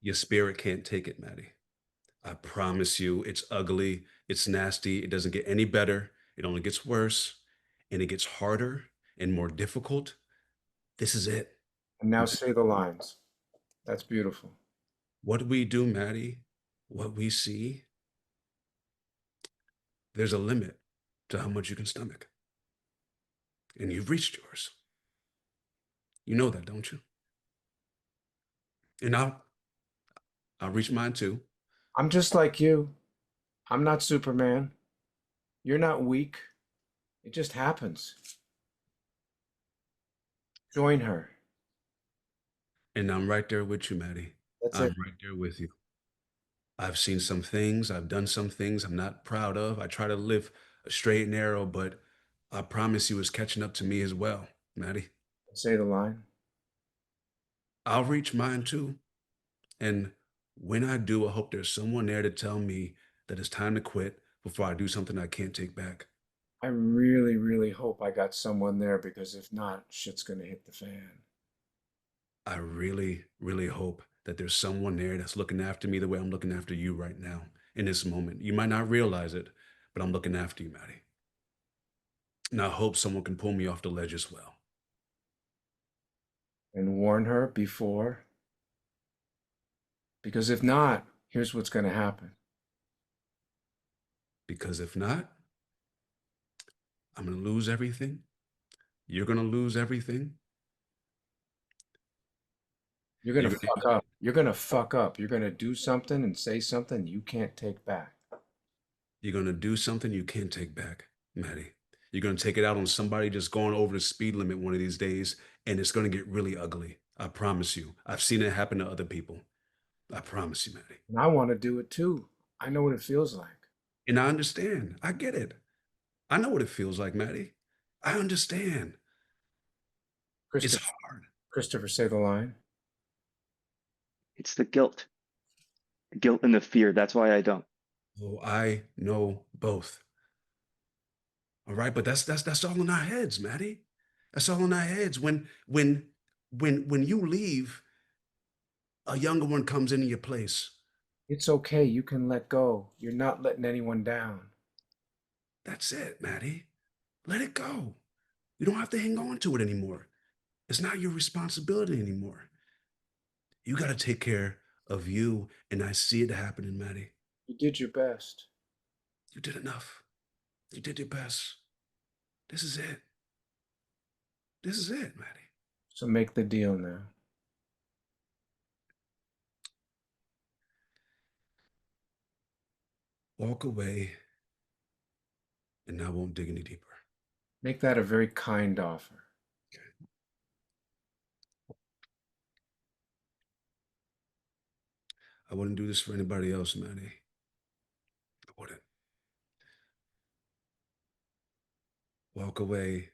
Your spirit can't take it, Maddie. I promise you, it's ugly, it's nasty, it doesn't get any better, it only gets worse, and it gets harder and more difficult. This is it. And now say the lines. That's beautiful. What we do, Maddie, what we see, there's a limit to how much you can stomach. And you've reached yours. You know that, don't you? And I'll reach mine too. I'm just like you. I'm not Superman. You're not weak. It just happens. Join her. And I'm right there with you, Maddie. That's I'm it. right there with you. I've seen some things, I've done some things I'm not proud of. I try to live a straight and narrow, but I promise you it's catching up to me as well, Maddie. Say the line. I'll reach mine too. And when I do, I hope there's someone there to tell me that it's time to quit before I do something I can't take back. I really, really hope I got someone there because if not, shit's gonna hit the fan. I really, really hope that there's someone there that's looking after me the way I'm looking after you right now in this moment. You might not realize it, but I'm looking after you, Maddie. And I hope someone can pull me off the ledge as well. And warn her before. Because if not, here's what's gonna happen. Because if not, I'm going to lose everything. You're going to lose everything. You're gonna You're going fuck up. You're gonna fuck up. You're gonna do something and say something you can't take back. you're going to do something you can't take back, Maddie. You're going to take it out on somebody just going over the speed limit one of these days, and it's going to get really ugly. I promise you. I've seen it happen to other people. I promise you, Maddie. And I want to do it too. I know what it feels like. And I understand. I get it. I know what it feels like, Maddie. I understand. It's Christopher, hard. Christopher, say the line. It's the guilt. The guilt and the fear. That's why I don't. Oh, I know both. All right, but that's all in our heads, Maddie. That's all in our heads. When you leave, a younger one comes into your place. It's okay. You can let go. You're not letting anyone down. That's it, Maddie. Let it go. You don't have to hang on to it anymore. It's not your responsibility anymore. You got to take care of you, and I see it happening, Maddie. You did your best. You did enough. You did your best. This is it. This is it, Maddie. So make the deal now. Walk away, and I won't dig any deeper. Make that a very kind offer. I wouldn't do this for anybody else, Maddie. I wouldn't. Walk away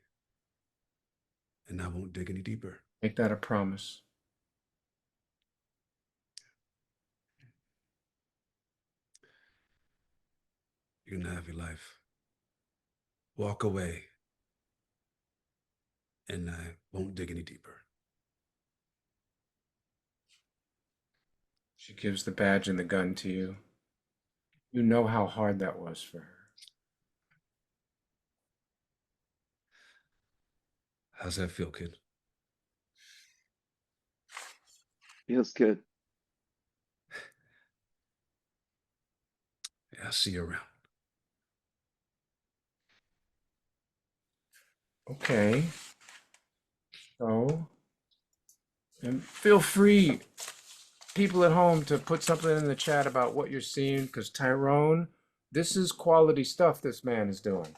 and I won't dig any deeper. Make that a promise. You're gonna have your life. Walk away and I won't dig any deeper. She gives the badge and the gun to you. You know how hard that was for her. How's that feel, kid? Feels good. Yeah, I'll see you around. Okay. So, and feel free, people at home, to put something in the chat about what you're seeing, because Tyrone, this is quality stuff this man is doing.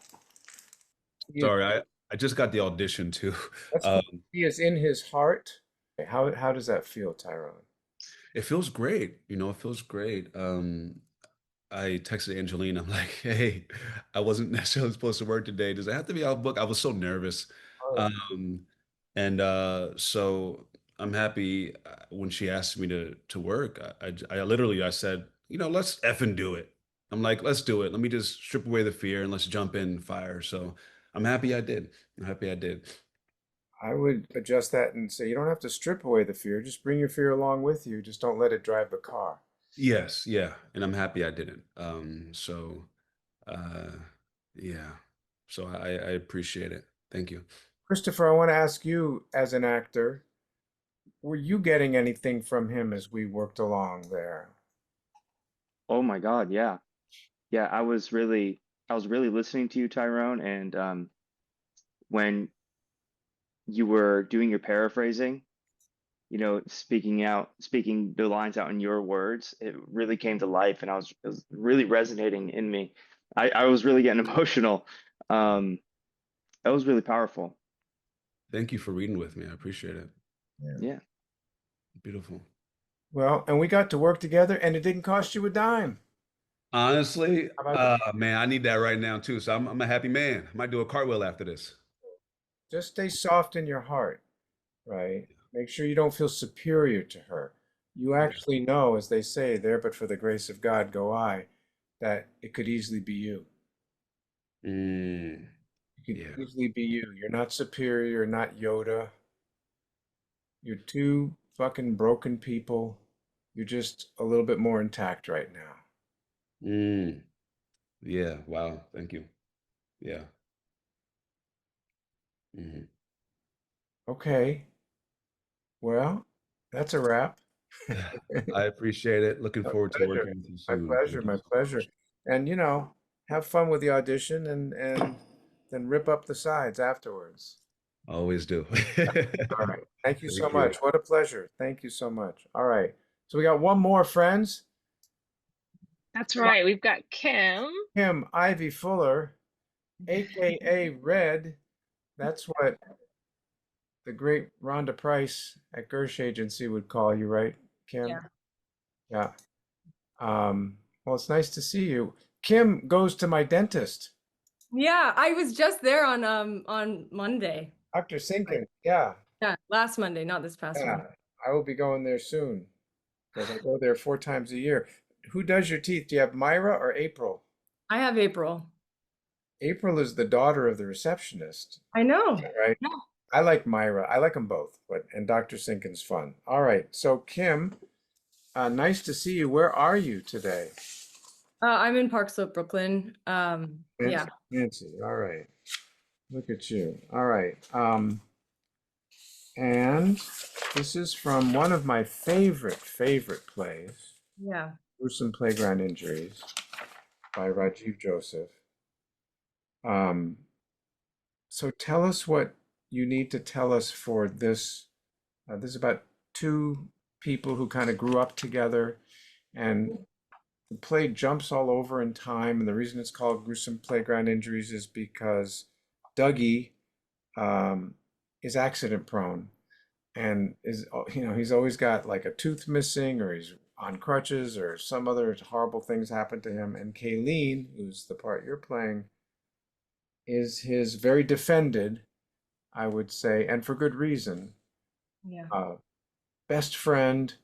Sorry, I just got the audition too. That's fine. He is in his heart. How does that feel, Tyrone? It feels great. It feels great. I texted Angelina. I'm like, hey, I wasn't necessarily supposed to work today. Does it have to be out book? I was so nervous. Oh, Um, and so I'm happy when she asked me to work. I literally I said, let's effing do it. I'm like, let's do it. Let me just strip away the fear and let's jump in fire. So I'm happy I did. I'm happy I did. I would adjust that and say you don't have to strip away the fear. Just bring your fear along with you. Just don't let it drive the car. Yes, yeah, and I'm happy I didn't. Uh, yeah, so I appreciate it. Thank you. Christopher, I want to ask you, as an actor, were you getting anything from him as we worked along there? Oh my God, yeah. Yeah, I was really listening to you, Tyrone, and when you were doing your paraphrasing, speaking the lines out in your words, it really came to life, and it was really resonating in me. I was really getting emotional. Um, that was really powerful. Thank you for reading with me. I appreciate it. Yeah. Yeah. Beautiful. Well, and we got to work together, and it didn't cost you a dime. Honestly, How about that? man, I need that right now too. So I'm a happy man. I might do a cartwheel after this. Just stay soft in your heart, right? Make sure you don't feel superior to her. You Okay. actually know, as they say, there but for the grace of God go I, that it could easily be you. Mm, It could yeah. easily be you. You're not superior, you're not Yoda. You're two fucking broken people. You're just a little bit more intact right now. Mm, yeah. Wow. Thank you. Yeah. Hmm. Okay, well, that's a wrap. I appreciate it. Looking My forward to pleasure. working with you My soon. pleasure. Thank you My so pleasure. much. And have fun with the audition and then rip up the sides afterwards. Always do. All right. Thank you so Thank you. much. What a pleasure. Thank you so much. All right. So we got one more, friends. That's right. We've got Kim. Kim Ivy Fuller, aka Red. That's what the great Rhonda Price at Gersh Agency would call you, right, Kim? Yeah. Yeah. Well, it's nice to see you. Kim goes to my dentist, Yeah, I was just there on Monday. Dr. Sinkin. Yeah. Yeah, last Monday, not this past Yeah. one. I will be going there soon because I go there 4 times a year. Who does your teeth? Do you have Myra or April? I have April. April is the daughter of the receptionist, I know. right? Yeah. I like Myra. I like them both, and Dr. Sinkin's fun. All right. So Kim, nice to see you. Where are you today? I'm in Park Slope, Brooklyn. Yeah. Nancy. All right. Look at you. All right. And this is from one of my favorite plays, Yeah. Gruesome Playground Injuries by Rajiv Joseph. Um, so tell us what you need to tell us for this. This is about two people who kind of grew up together, and the play jumps all over in time. And the reason it's called Gruesome Playground Injuries is because Dougie is accident prone and he's always got like a tooth missing, or he's on crutches or some other horrible things happen to him. And Kayleen, who's the part you're playing, is his very defended, I would say, and for good reason, Yeah. uh, best friend,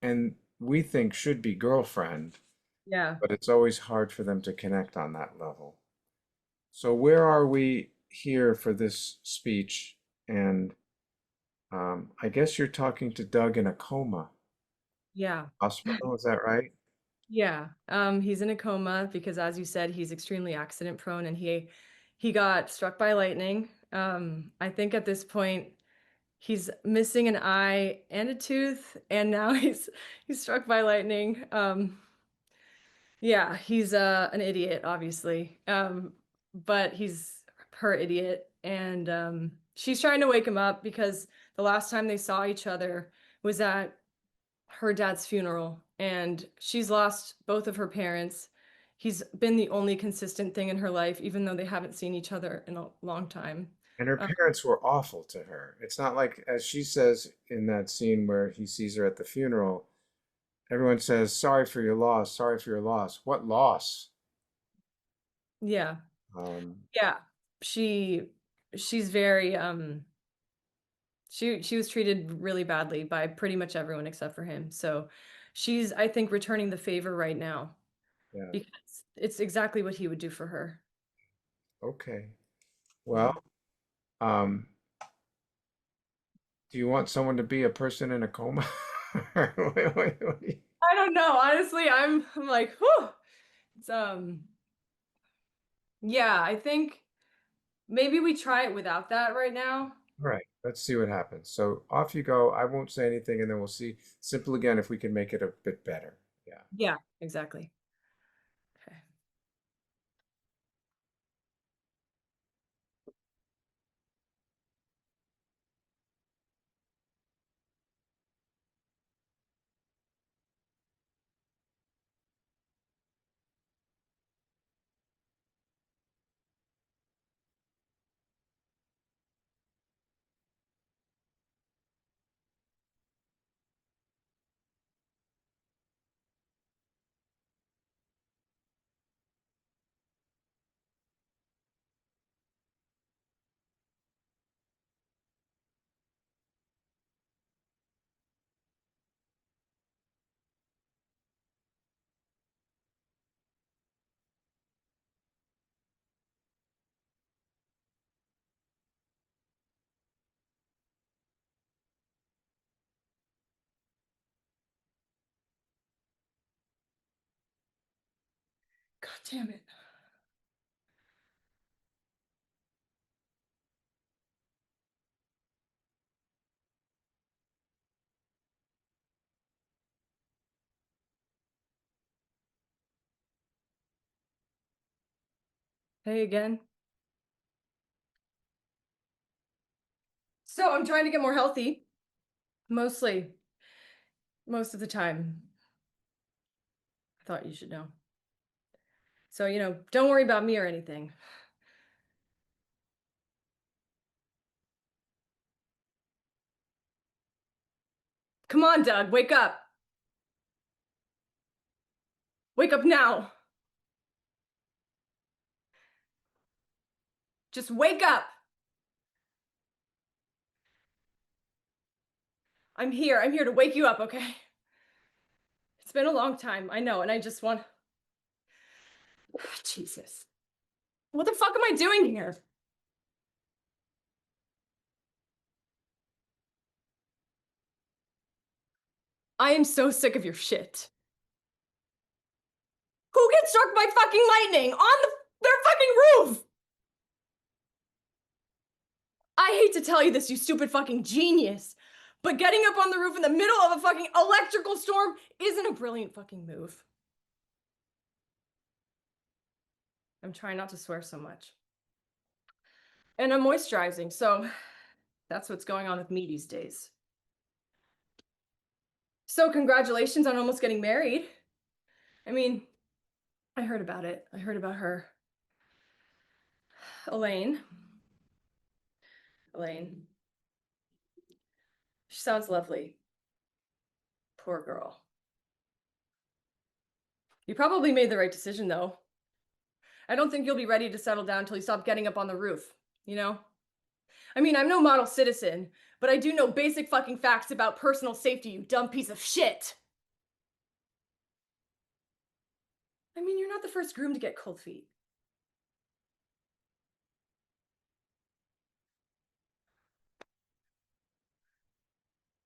and we think should be girlfriend, Yeah. but it's always hard for them to connect on that level. So where are we here for this speech? And I guess you're talking to Doug in a coma Yeah. hospital, is that right? Yeah. He's in a coma because, as you said, he's extremely accident prone and he got struck by lightning. I think at this point he's missing an eye and a tooth, and now he's struck by lightning. Yeah, he's an idiot, obviously. But he's her idiot, and she's trying to wake him up because the last time they saw each other was at her dad's funeral, and she's lost both of her parents. He's been the only consistent thing in her life, even though they haven't seen each other in a long time. And her Uh, parents were awful to her. It's not like, as she says in that scene where he sees her at the funeral, everyone says, sorry for your loss, sorry for your loss. What loss? yeah, Um, yeah. She she's very she was treated really badly by pretty much everyone except for him. So she's, I think, returning the favor right now yeah, because it's exactly what he would do for her. okay. Yeah. Well, um, do you want someone to be a person in a coma? What do you- I don't know. Honestly, I'm like, whew. It's yeah, I think maybe we try it without that right now. All right, let's see what happens. So off you go. I won't say anything, and then we'll see simple again if we can make it a bit better. Yeah. Yeah, exactly. Okay. God damn it. Hey again. So I'm trying to get more healthy, mostly, most of the time. I thought you should know. So, don't worry about me or anything. Come on, Doug, wake up. Wake up now. Just wake up. I'm here. I'm here to wake you up, okay? It's been a long time, I know, and I just want. Jesus. What the fuck am I doing here? I am so sick of your shit. Who gets struck by fucking lightning on their fucking roof? I hate to tell you this, you stupid fucking genius, but getting up on the roof in the middle of a fucking electrical storm isn't a brilliant fucking move. I'm trying not to swear so much. And I'm moisturizing, so that's what's going on with me these days. So, congratulations on almost getting married. I mean, I heard about it. I heard about her. Elaine. Elaine. She sounds lovely. Poor girl. You probably made the right decision, though. I don't think you'll be ready to settle down until you stop getting up on the roof, you know? I mean, I'm no model citizen, but I do know basic fucking facts about personal safety, you dumb piece of shit! I mean, you're not the first groom to get cold feet.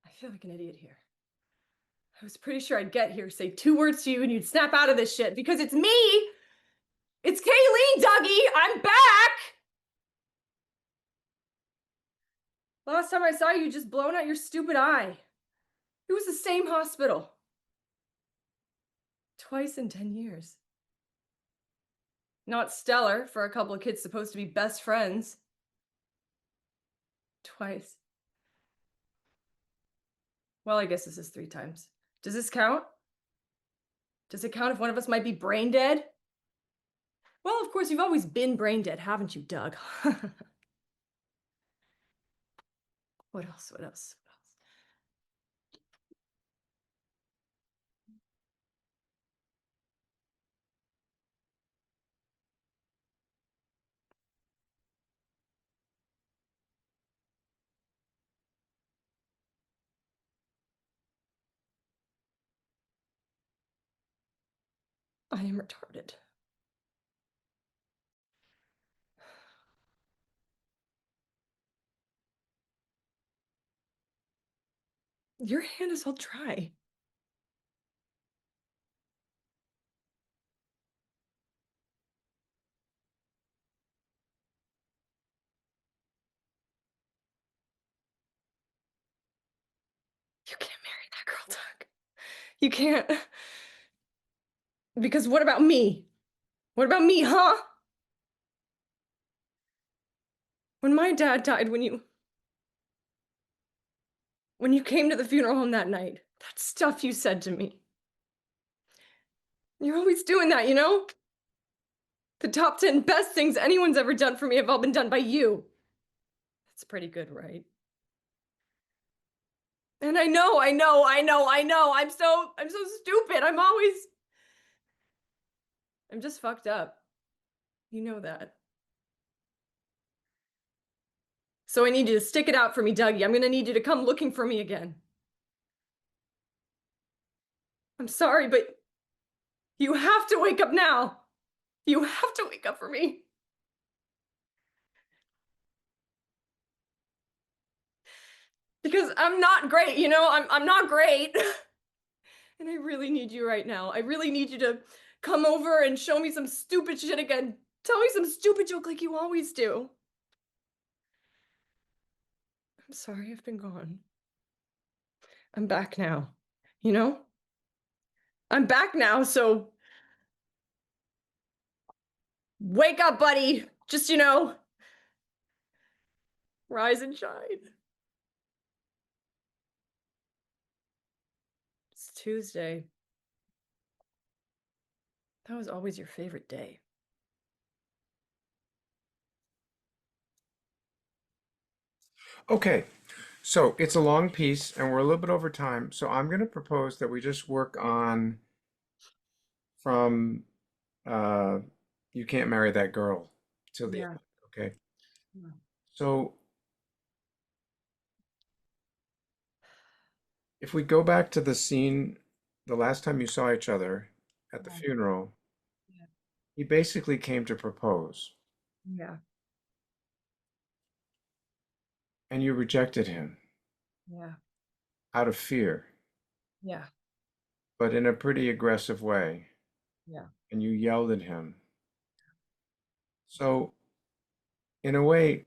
I feel like an idiot here. I was pretty sure I'd get here, say 2 words to you, and you'd snap out of this shit because it's me! It's Kayleen, Dougie! I'm back! Last time I saw you, you'd just blown out your stupid eye. It was the same hospital. Twice in 10 years. Not stellar for a couple of kids supposed to be best friends. Twice. Well, I guess this is 3 times. Does this count? Does it count if one of us might be brain dead? Well, of course, you've always been brain dead, haven't you, Doug? What else? What else? I am retarded. Your hand is all dry. You can't marry that girl, Doug. You can't. Because what about me? What about me, huh? When my dad died, when you came to the funeral home that night, that stuff you said to me. You're always doing that, you know? The top 10 best things anyone's ever done for me have all been done by you. That's pretty good, right? And I know. I'm so stupid. I'm just fucked up. You know that. So I need you to stick it out for me, Dougie. I'm gonna need you to come looking for me again. I'm sorry, but you have to wake up now. You have to wake up for me. Because I'm not great, you know? I'm not great. And I really need you right now. I really need you to come over and show me some stupid shit again. Tell me some stupid joke like you always do. I'm sorry I've been gone. I'm back now. You know? I'm back now, so wake up, buddy. Just, rise and shine. It's Tuesday. That was always your favorite day. Okay, so it's a long piece and we're a little bit over time. So I'm going to propose that we just work on from uh, You Can't Marry That Girl till the Yeah. end. Okay. Yeah. So if we go back to the scene, the last time you saw each other at the Yeah. funeral, Yeah. he basically came to propose Yeah. and you rejected him Yeah. out of fear, Yeah. but in a pretty aggressive way. Yeah. And you yelled at him. So, in a way,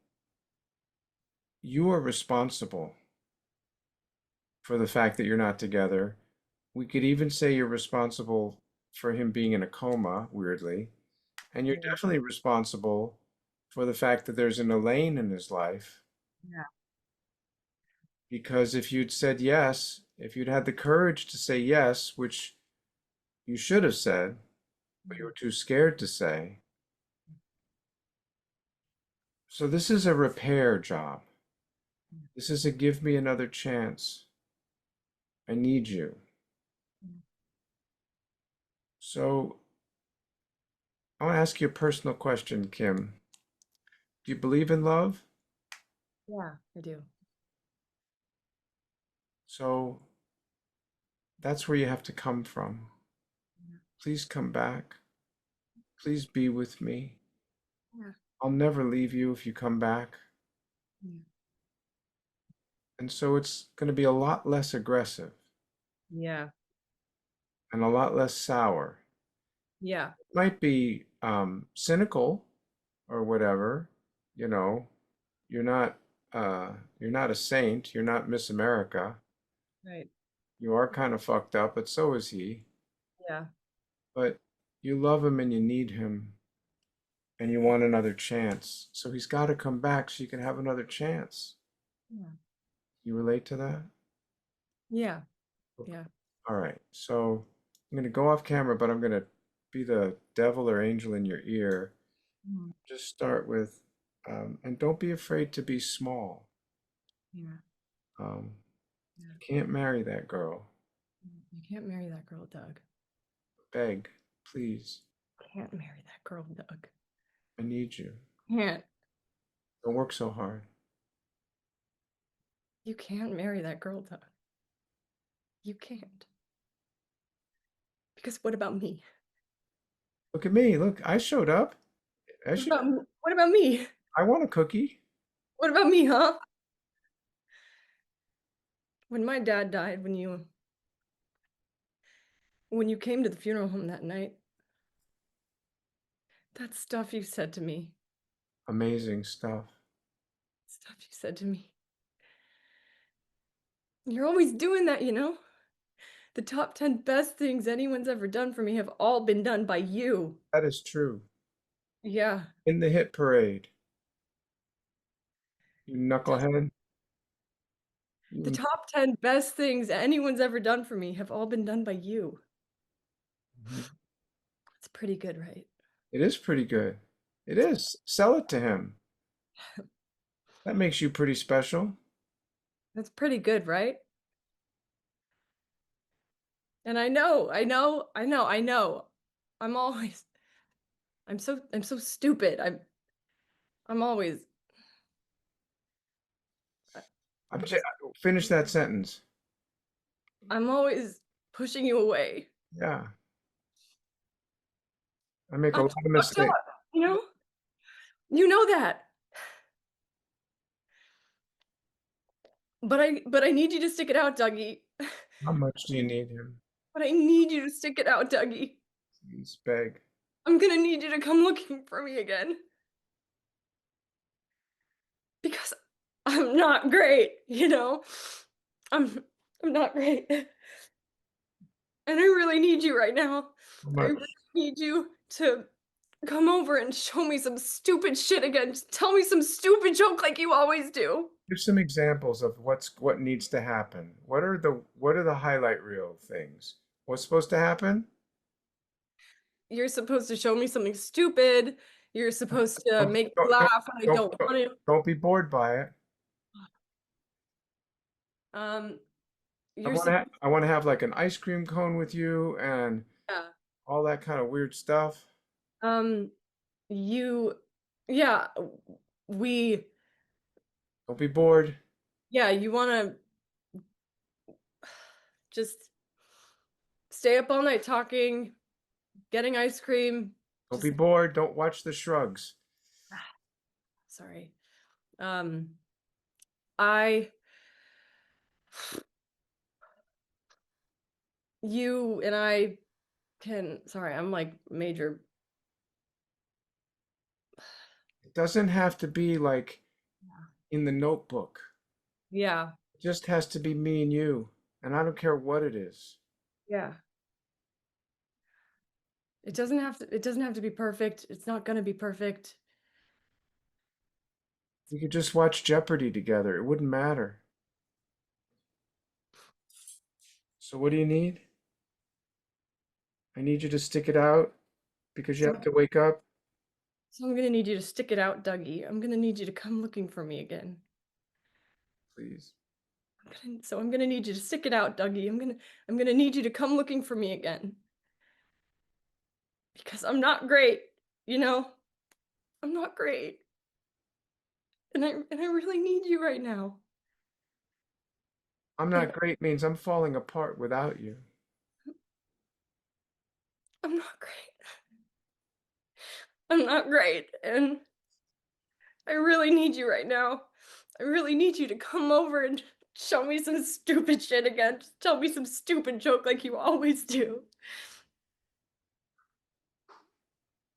you are responsible for the fact that you're not together. We could even say you're responsible for him being in a coma, weirdly. And you're Yeah. definitely responsible for the fact that there's an Elaine in his life. Yeah. Because if you'd said yes, if you'd had the courage to say yes, which you should have said, but you were too scared to say. So this is a repair job. This is a give me another chance. I need you. So I want to ask you a personal question, Kim. Do you believe in love? Yeah, I do. So that's where you have to come from. Please come back. Please be with me. Yeah. I'll never leave you if you come back. Yeah. And so it's going to be a lot less aggressive Yeah. and a lot less sour. Yeah. It might be cynical or whatever, you know. You're not you're not a saint. You're not Miss America. Right. You are kind of fucked up, but so is he. Yeah. But you love him and you need him and you want another chance. So he's got to come back so you can have another chance. Yeah. You relate to that? Yeah. Yeah. All right. So I'm going to go off camera, but I'm going to be the devil or angel in your ear. Mm. Just start with, and don't be afraid to be small. Yeah. Um, Yeah. you can't marry that girl. You can't marry that girl, Doug. Beg, please. Can't marry that girl, Doug. I need you. Can't. Don't work so hard. You can't marry that girl, Doug. You can't. Because what about me? Look at me. Look, I showed up. I should. What about me? I want a cookie. What about me, huh? When my dad died, when you came to the funeral home that night, that stuff you said to me, Amazing stuff. stuff you said to me. You're always doing that, you know? The top 10 best things anyone's ever done for me have all been done by you. That is true. Yeah. In the hit parade, you knucklehead. The You, top 10 best things anyone's ever done for me have all been done by you. Mhm. It's pretty good, right? It is pretty good. It is. Sell it to him. That makes you pretty special. That's pretty good, right? And I know. I'm always I'm so stupid. I'm always I'm j- Finish that sentence. I'm always pushing you away. Yeah. I make a I'm lot of fucked up, mistakes. you know? You know that. But I need you to stick it out, Dougie. How much do you need him? But I need you to stick it out, Dougie. Please beg. I'm gonna need you to come looking for me again. Because I'm not great, you know? I'm I'm not great. And I really need you right now. How I much? really need you to come over and show me some stupid shit again. Just tell me some stupid joke like you always do. Give some examples of what needs to happen. What are the highlight reel things? What's supposed to happen? You're supposed to show me something stupid. You're supposed to Don't make me don't don't laugh when I don't, don't don't, want to. don't be bored by it. Um, you're supposed I want to have like an ice cream cone with you and to, all that kind of weird stuff. um, you, yeah, we, Don't be bored. yeah, you want to just stay up all night talking, getting ice cream. Don't be Just, bored. Don't watch the shrugs. sorry. Um, I, you and I sorry, I'm like major. It doesn't have to be like in the notebook. Yeah, It just has to be me and you. And I don't care what it is. yeah. It doesn't have to be perfect. It's not gonna be perfect. We could just watch Jeopardy together. It wouldn't matter. So what do you need? I need you to stick it out because you So, have to wake up. so I'm gonna need you to stick it out, Dougie. I'm gonna need you to come looking for me again. Please. So I'm gonna need you to stick it out, Dougie. I'm gonna need you to come looking for me again. because I'm not great, you know? I'm not great. And I really need you right now. I'm not great means I'm falling apart without you. I'm not great. I'm not great. And I really need you right now. I really need you to come over and show me some stupid shit again. Just tell me some stupid joke like you always do.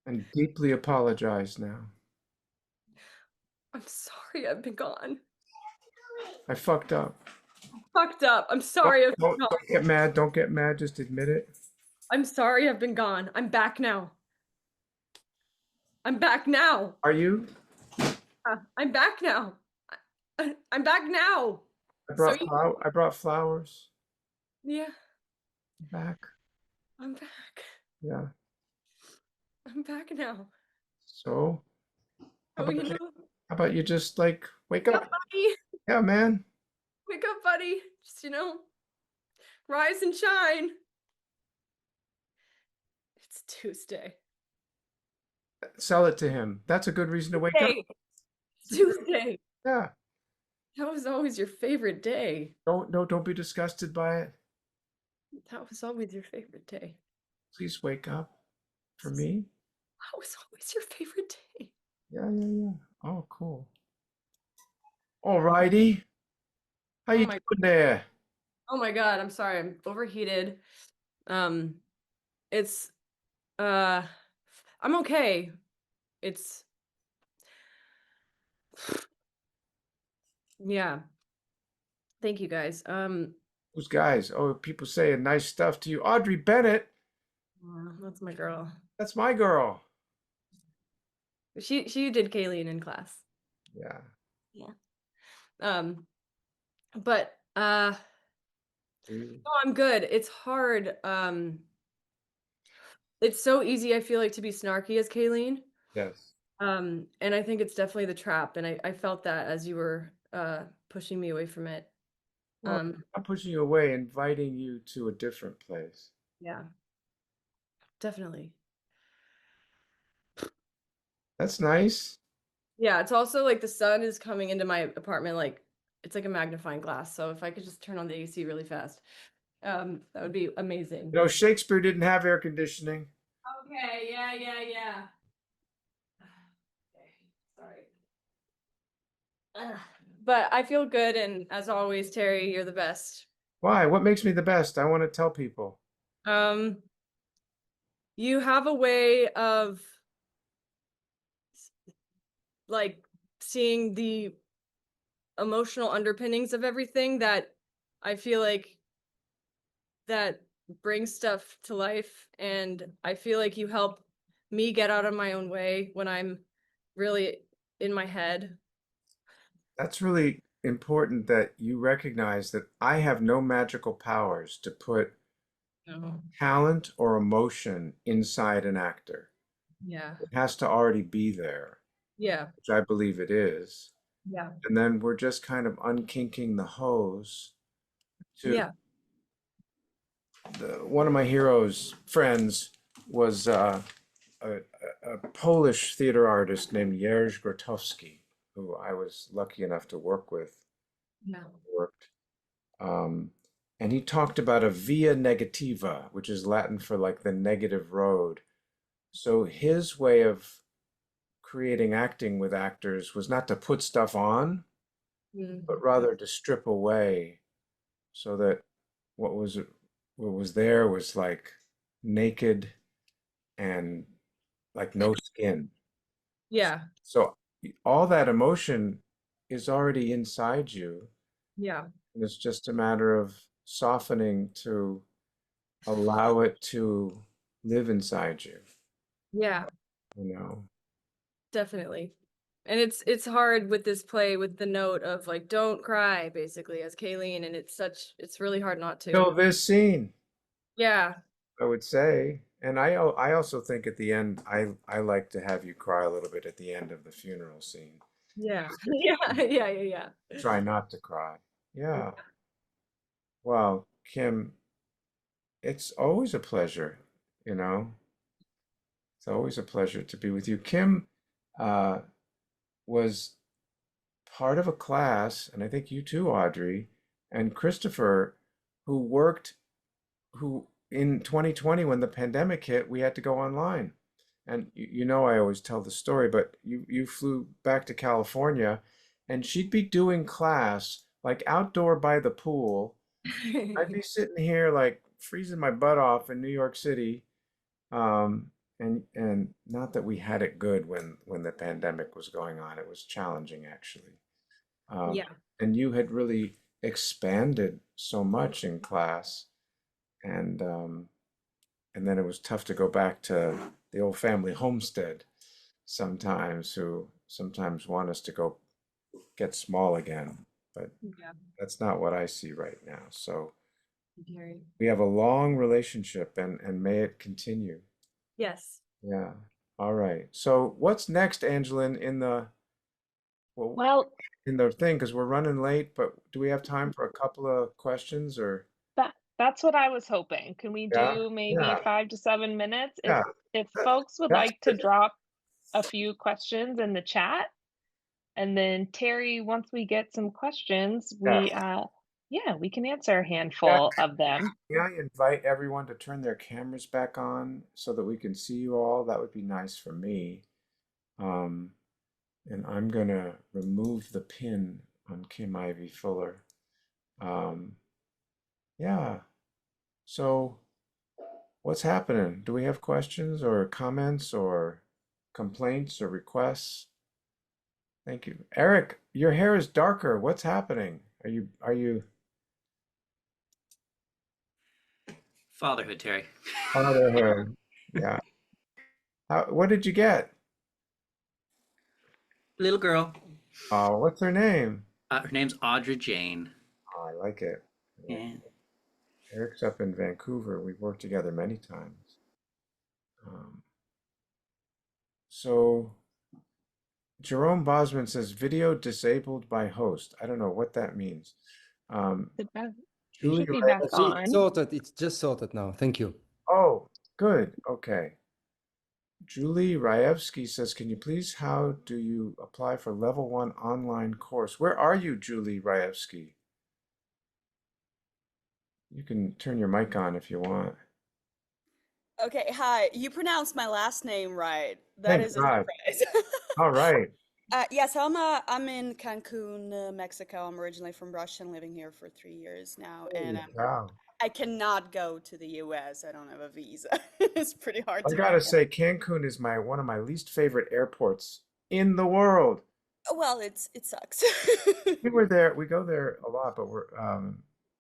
And deeply apologize now. I'm sorry I've been gone. I fucked up. Fucked up. I'm Don't, sorry I've been don't, gone. don't get mad. Don't get mad. Just admit it. I'm sorry I've been gone. I'm back now. I'm back now. Are you? I'm back now. I'm back now. So you, I brought flowers. yeah, Back. I'm back. Yeah. I'm back now. So how Oh, about you you, know, how about you just like wake wake up, up? buddy. Yeah, man. Wake up, buddy. Just, rise and shine. It's Tuesday. Sell it to him. That's a good reason to wake up. Hey, it's Tuesday. Yeah. That was always your favorite day. Don't be disgusted by it. That was always your favorite day. Please wake up for me. That was always your favorite day. Yeah, yeah, yeah. Oh, cool. All righty. How Oh you my, doing there? oh my God. I'm sorry. I'm overheated. Um, it's, uh, I'm okay. It's, yeah. Thank you guys. Who's guys? Oh, people saying nice stuff to you. Audrey Bennett. That's my girl. That's my girl. She did Kayleen in class. Yeah. Yeah. Um, but See? no, I'm good. It's hard. It's so easy, I feel like, to be snarky as Kayleen. Yes. And I think it's definitely the trap. And I felt that as you were pushing me away from it. Well, I'm pushing you away, inviting you to a different place. Yeah, definitely. That's nice. Yeah, it's also like the sun is coming into my apartment, like it's like a magnifying glass. So if I could just turn on the AC really fast, that would be amazing. You know, Shakespeare didn't have air conditioning. Okay, yeah. Okay, sorry. But I feel good, and as always, Terry, you're the best. Why? What makes me the best? I want to tell people. Um, you have a way of like seeing the emotional underpinnings of everything that I feel like that brings stuff to life, and I feel like you help me get out of my own way when I'm really in my head. That's really important that you recognize that I have no magical powers to put No. talent or emotion inside an actor. Yeah. It has to already be there, Yeah. which I believe it is. Yeah. And then we're just kind of unkinking the hose to Yeah. one of my heroes' friends was a Polish theater artist named Jerzy Grotowski, who I was lucky enough to work with. Yeah. Worked, um, and he talked about a via negativa, which is Latin for like the negative road. So his way of creating acting with actors was not to put stuff on, but rather to strip away, so that what was what was there was like naked and like no skin. Yeah. So all that emotion is already inside you, Yeah. and it's just a matter of softening to allow it to live inside you, Yeah. you know. Definitely. And it's hard with this play with the note of like don't cry basically as Kayleen, and it's really hard not to. Till this scene, Yeah. I would say, and I also think at the end, I like to have you cry a little bit at the end of the funeral scene. Yeah. Yeah. Try not to cry. Yeah. Well, Kim, it's always a pleasure, you know. always a pleasure to be with you. Kim uh, was part of a class, and I think you too, Audrey, and Christopher, who worked, who in 2020 when the pandemic hit, we had to go online. And you know I always tell the story, but you flew back to California, and she'd be doing class like outdoor by the pool. I'd be sitting here like freezing my butt off in New York City. And not that we had it good when the pandemic was going on. It was challenging actually. Um, Yeah. and you had really expanded so much in class, and and then it was tough to go back to the old family homestead sometimes, who sometimes want us to go get small again, but Yeah. that's not what I see right now. So Very. we have a long relationship, and may it continue. Yes. Yeah. All right. So what's next, Angeline, well, Well, in the thing? Because we're running late, but do we have time for a couple of questions or? that's what I was hoping. Can we Yeah. do maybe Yeah. 5 to 7 minutes? If Yeah. if That, folks would that's like to good. drop a few questions in the chat, and then Terry, once we get some questions, Yeah. we can answer a Yeah. handful of them. May I invite everyone to turn their cameras back on so that we can see you all? That would be nice for me. Um, and I'm gonna remove the pin on Kim Ivy Fuller. Um, yeah. So what's happening? Do we have questions or comments or complaints or requests? Thank you. Eric, your hair is darker. What's happening? Are you Fatherhood, Terry. father hair? Yeah. What did you get? Little girl. Oh, what's her name? Her name's Audra Jane. Oh, I like it. Yeah. Eric's up in Vancouver. We've worked together many times. Um, so Jerome Bosman says video disabled by host. I don't know what that means. Um, It Julie should be back Reyes. It's on. sorted. It's just sorted now. Thank you. Oh, good. Okay. Julie Raevsky says, can you please, how do you apply for level 1 online course? Where are you, Julie Raevsky? You can turn your mic on if you want. Okay, hi. You pronounced my last name right. That Thank is a God. surprise. All right. Yes, I'm in Cancun, Mexico. I'm originally from Russia and living here for 3 years now, and Holy cow. I cannot go to the US. I don't have a visa. It's pretty hard I to gotta get. say, Cancun is one of my least favorite airports in the world. Well, it sucks. We go there a lot, but we're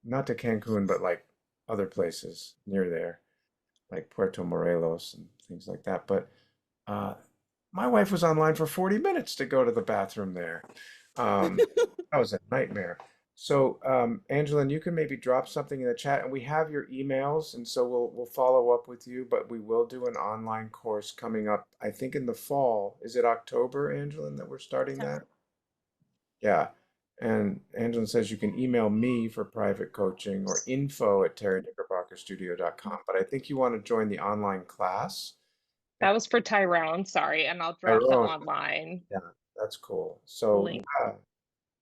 not to Cancun, but like other places near there, like Puerto Morelos and things like that. But uh, my wife was online for 40 minutes to go to the bathroom there. Um, that was a nightmare. So, Angeline, you can maybe drop something in the chat, and we have your emails, and so we'll follow up with you. But we will do an online course coming up, I think in the fall. Is it October, Angeline, that we're starting that? Yeah. And Angeline says you can email me for private coaching or info@terryknickerbockerstudio.com. But I think you want to join the online class. That was for Tyrone, sorry, and I'll drop the Tyrone. online Yeah, that's cool. So, link. yeah.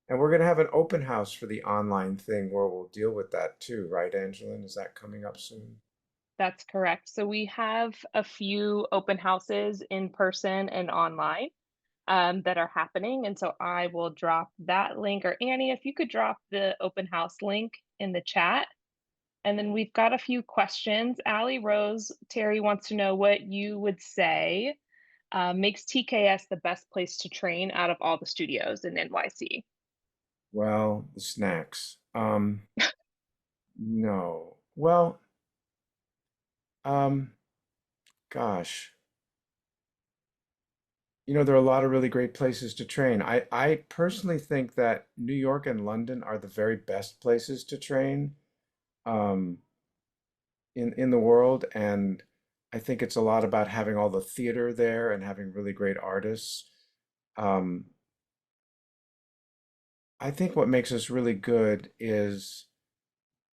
And we're going to have an open house for the online thing where we'll deal with that too, right, Angeline? Is that coming up soon? That's correct. So we have a few open houses in person and online that are happening. And so I will drop that link, or Annie, if you could drop the open house link in the chat. And then we've got a few questions. Allie Rose, Terry wants to know what you would say makes TKS the best place to train out of all the studios in NYC. Well, the snacks. No. Well, um, gosh. There are a lot of really great places to train. I personally think that New York and London are the very best places to train um, in the world. And I think it's a lot about having all the theater there and having really great artists. Um, I think what makes us really good is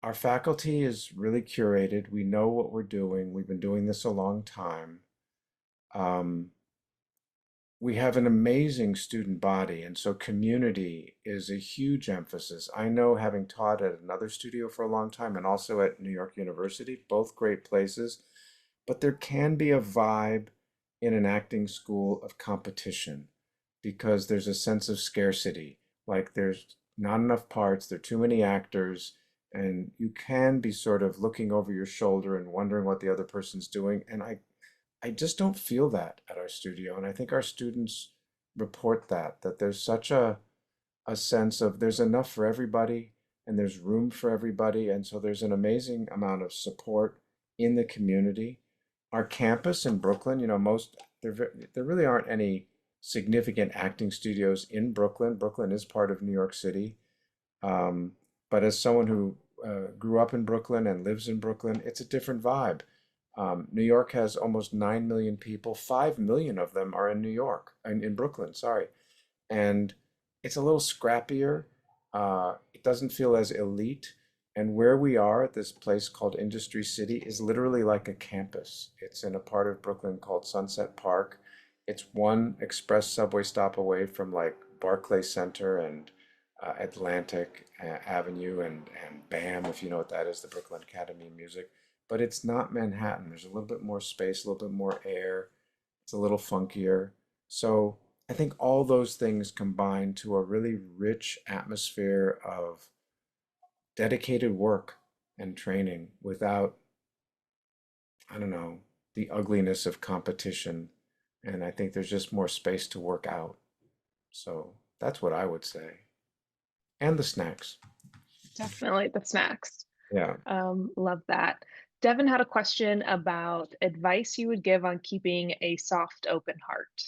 our faculty is really curated. We know what we're doing. We've been doing this a long time. Um, we have an amazing student body, and so community is a huge emphasis. I know, having taught at another studio for a long time and also at New York University, both great places, but there can be a vibe in an acting school of competition because there's a sense of scarcity. Like there's not enough parts, there are too many actors, and you can be sort of looking over your shoulder and wondering what the other person's doing. And I just don't feel that at our studio. And I think our students report that there's such a sense of there's enough for everybody and there's room for everybody. And so there's an amazing amount of support in the community. Our campus in Brooklyn, there really aren't any significant acting studios in Brooklyn. Brooklyn is part of New York City. Um, but as someone who grew up in Brooklyn and lives in Brooklyn, it's a different vibe. New York has almost 9 million people. 5 million of them are in New York, in Brooklyn, sorry. And it's a little scrappier. It doesn't feel as elite. And where we are at this place called Industry City is literally like a campus. It's in a part of Brooklyn called Sunset Park. It's one express subway stop away from like Barclay Center and Atlantic Avenue and BAM, if you know what that is, the Brooklyn Academy of Music. But it's not Manhattan. There's a little bit more space, a little bit more air. It's a little funkier. So I think all those things combine to a really rich atmosphere of dedicated work and training without, I don't know, the ugliness of competition. And I think there's just more space to work out. So that's what I would say. And the snacks. Definitely the snacks. Yeah. Love that. Devin had a question about advice you would give on keeping a soft, open heart.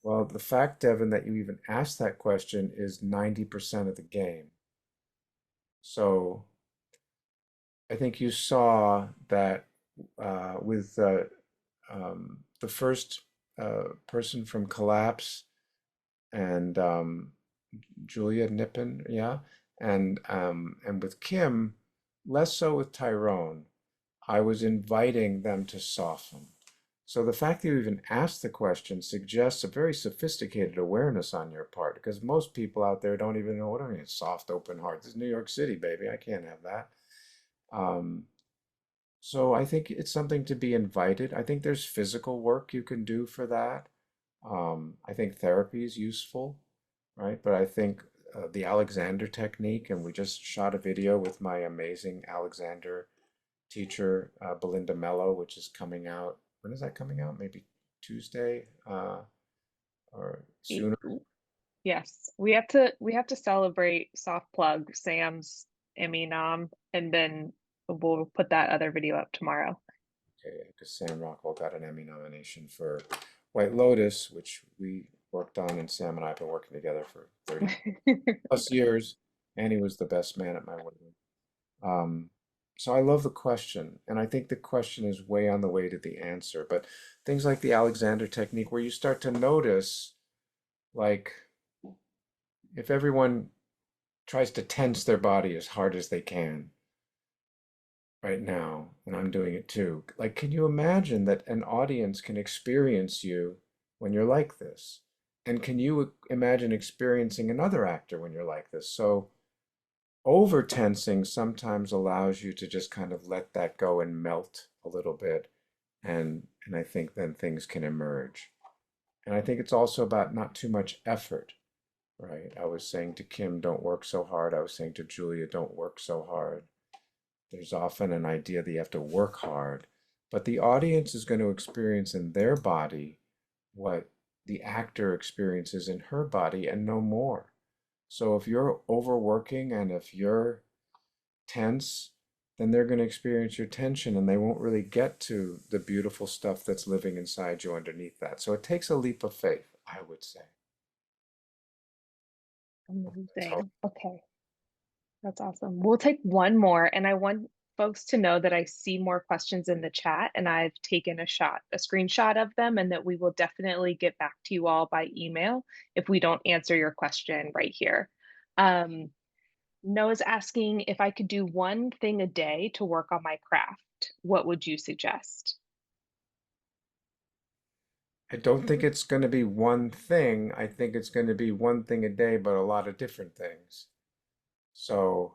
Well, the fact, Devin, that you even asked that question is 90% of the game. So I think you saw that with the first person from Collapse and Julia Nippon, yeah, and with Kim, less so with Tyrone. I was inviting them to soften. So the fact that you even asked the question suggests a very sophisticated awareness on your part, because most people out there don't even know what I mean. Soft, open heart. This is New York City, baby. I can't have that. Um, so I think it's something to be invited. I think there's physical work you can do for that. I think therapy is useful, right? But I think the Alexander technique, and we just shot a video with my amazing Alexander teacher, Belinda Mello, which is coming out. When is that coming out? Maybe Tuesday, or Y- sooner. Yes, we have to celebrate soft plug Sam's Emmy nom, and then we'll put that other video up tomorrow. Okay, because Sam Rockwell got an Emmy nomination for White Lotus, which we worked on, and Sam and I have been working together for 30 plus years, and he was the best man at my wedding. Um, so I love the question, and I think the question is way on the way to the answer. But things like the Alexander technique, where you start to notice, like, if everyone tries to tense their body as hard as they can right now, and I'm doing it too, like, can you imagine that an audience can experience you when you're like this? And can you imagine experiencing another actor when you're like this? So over tensing sometimes allows you to just kind of let that go and melt a little bit. And I think then things can emerge. And I think it's also about not too much effort, right? I was saying to Kim, don't work so hard. I was saying to Julia, don't work so hard. There's often an idea that you have to work hard, but the audience is going to experience in their body what the actor experiences in her body and no more. So if you're overworking and if you're tense, then they're going to experience your tension and they won't really get to the beautiful stuff that's living inside you underneath that. So it takes a leap of faith, I would say. That's how. Amazing. Okay, that's awesome. We'll take one more, and I want folks to know that I see more questions in the chat, and I've taken a screenshot of them, and that we will definitely get back to you all by email if we don't answer your question right here. Um, Noah's asking if I could do one thing a day to work on my craft. What would you suggest? I don't think it's going to be one thing. I think it's going to be one thing a day, but a lot of different things. So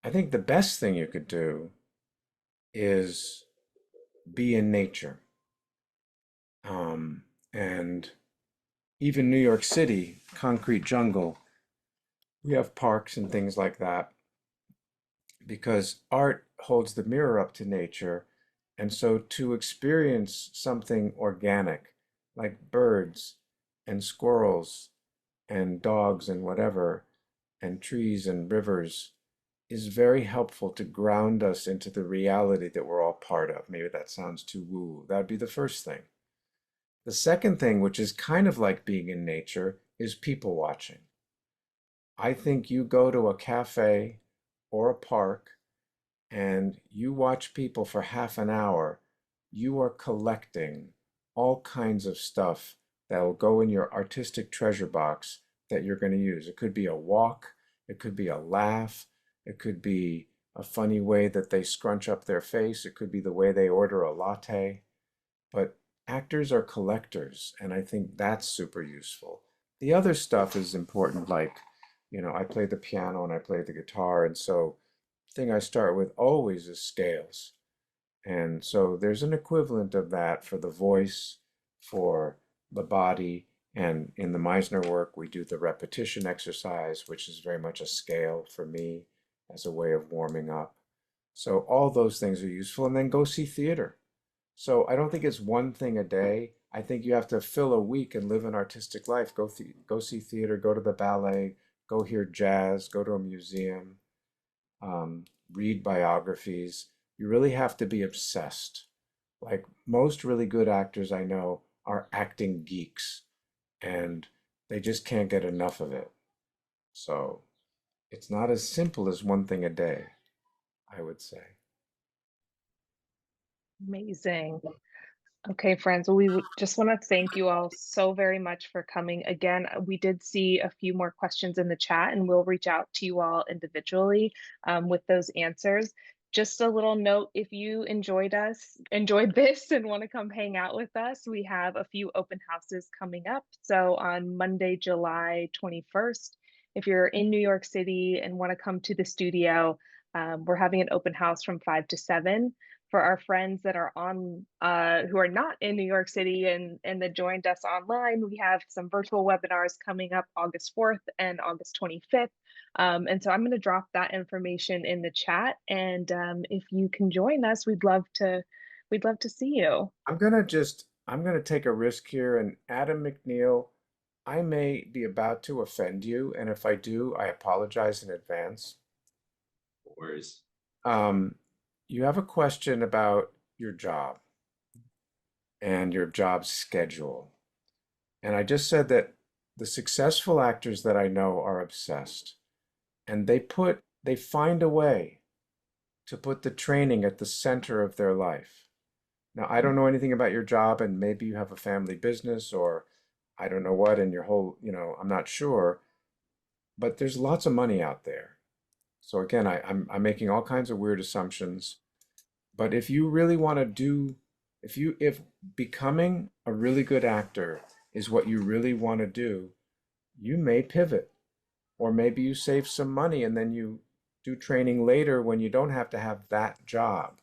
I think the best thing you could do is be in nature. And even New York City, concrete jungle, we have parks and things like that because art holds the mirror up to nature. And so to experience something organic, like birds and squirrels and dogs and whatever, and trees and rivers, is very helpful to ground us into the reality that we're all part of. Maybe that sounds too woo. That'd be the first thing. The second thing, which is kind of like being in nature, is people watching. I think you go to a cafe or a park and you watch people for half an hour, you are collecting all kinds of stuff that will go in your artistic treasure box that you're going to use. It could be a walk, it could be a laugh, it could be a funny way that they scrunch up their face, it could be the way they order a latte. But actors are collectors, and I think that's super useful. The other stuff is important, like, I play the piano and I play the guitar, and so the thing I start with always is scales. And so there's an equivalent of that for the voice, for the body, and in the Meisner work, we do the repetition exercise, which is very much a scale for me as a way of warming up. So all those things are useful, and then go see theater. So I don't think it's one thing a day. I think you have to fill a week and live an artistic life. Go see theater, go to the ballet, go hear jazz, go to a museum, read biographies. You really have to be obsessed. Like most really good actors I know are acting geeks and they just can't get enough of it. So it's not as simple as one thing a day, I would say. Amazing. Okay, friends. Well, we just want to thank you all so very much for coming. Again, we did see a few more questions in the chat, and we'll reach out to you all individually with those answers. Just a little note, if you enjoyed this and want to come hang out with us, we have a few open houses coming up. So on Monday, July 21st, if you're in New York City and want to come to the studio, we're having an open house from 5 to 7. For our friends that are on who are not in New York City and that joined us online, we have some virtual webinars coming up August 4th and August 25th. And so I'm going to drop that information in the chat. And if you can join us, we'd love to see you. I'm gonna take a risk here, and Adam McNeil, I may be about to offend you, and if I do, I apologize in advance. No worries. You have a question about your job and your job schedule. And I just said that the successful actors that I know are obsessed, and they find a way to put the training at the center of their life. Now, I don't know anything about your job, and maybe you have a family business or I don't know what, and your whole, I'm not sure, but there's lots of money out there. So again, I'm making all kinds of weird assumptions. But if you really want to do, if becoming a really good actor is what you really want to do, you may pivot. Or maybe you save some money and then you do training later when you don't have to have that job.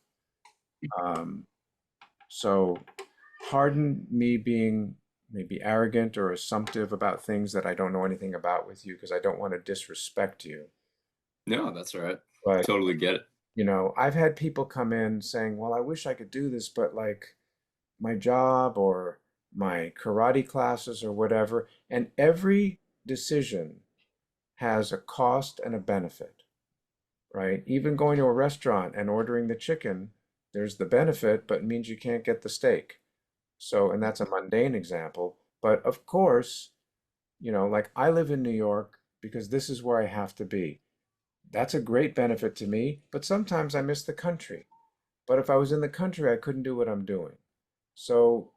So pardon me being maybe arrogant or assumptive about things that I don't know anything about with you because I don't want to disrespect you. No, that's all right. But Totally get it. I've had people come in saying, well, I wish I could do this, but like my job or my karate classes or whatever. And every decision has a cost and a benefit, right? Even going to a restaurant and ordering the chicken, there's the benefit, but it means you can't get the steak. So, and that's a mundane example. But of course, like I live in New York because this is where I have to be. That's a great benefit to me, but sometimes I miss the country. But if I was in the country, I couldn't do what I'm doing. So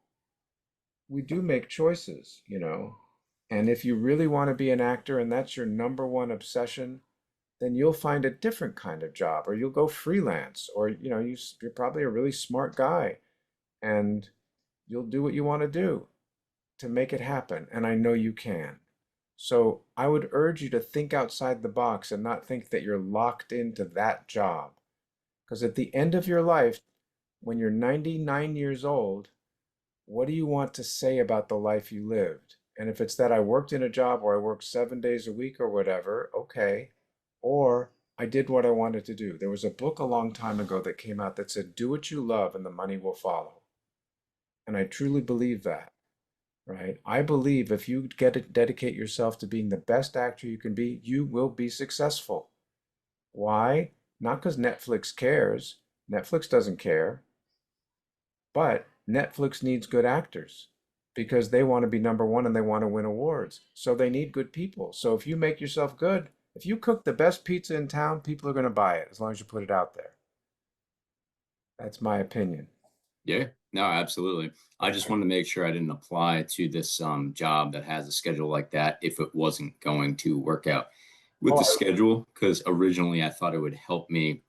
we do make choices. And if you really want to be an actor and that's your number one obsession, then you'll find a different kind of job or you'll go freelance or, you're probably a really smart guy and you'll do what you want to do. to make it happen, and I know you can. So I would urge you to think outside the box and not think that you're locked into that job. Because at the end of your life, when you're 99 years old, what do you want to say about the life you lived? And if it's that I worked in a job or I worked 7 days a week or whatever, okay. Or I did what I wanted to do. There was a book a long time ago that came out that said, do what you love and the money will follow. And I truly believe that, right? I believe if you dedicate yourself to being the best actor you can be, you will be successful. Why? Not because Netflix cares. Netflix doesn't care. But Netflix needs good actors because they want to be number one and they want to win awards. So they need good people. So if you make yourself good, if you cook the best pizza in town, people are going to buy it as long as you put it out there. That's my opinion. Yeah, no, absolutely. I just wanted to make sure I didn't apply to this job that has a schedule like that if it wasn't going to work out with the Oh, schedule, because originally I thought it would help me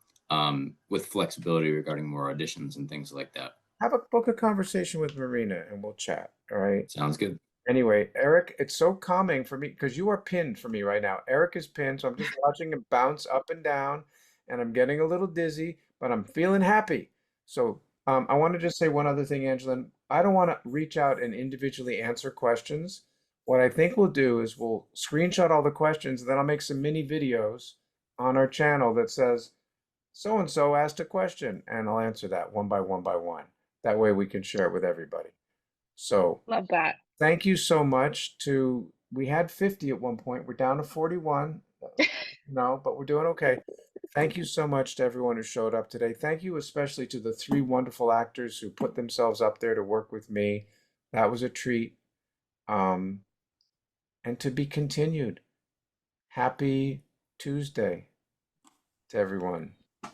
with flexibility regarding more auditions and things like that. have a book a conversation with Marina and we'll chat. All right. Sounds good. Anyway, Eric, it's so calming for me because you are pinned for me right now. Eric is pinned, so I'm just watching him bounce up and down, and I'm getting a little dizzy, but I'm feeling happy. So, I want to just say one other thing, Angela. I don't want to reach out and individually answer questions. What I think we'll do is we'll screenshot all the questions, and then I'll make some mini videos on our channel that says, so and so asked a question, and I'll answer that one by one by one. That way we can share it with everybody. So, Love that. thank you so much to, we had 50 at one point. We're down to 41. No, but we're doing okay. Thank you so much to everyone who showed up today. Thank you especially to the three wonderful actors who put themselves up there to work with me. That was a treat. Um, and to be continued. Happy Tuesday to everyone. As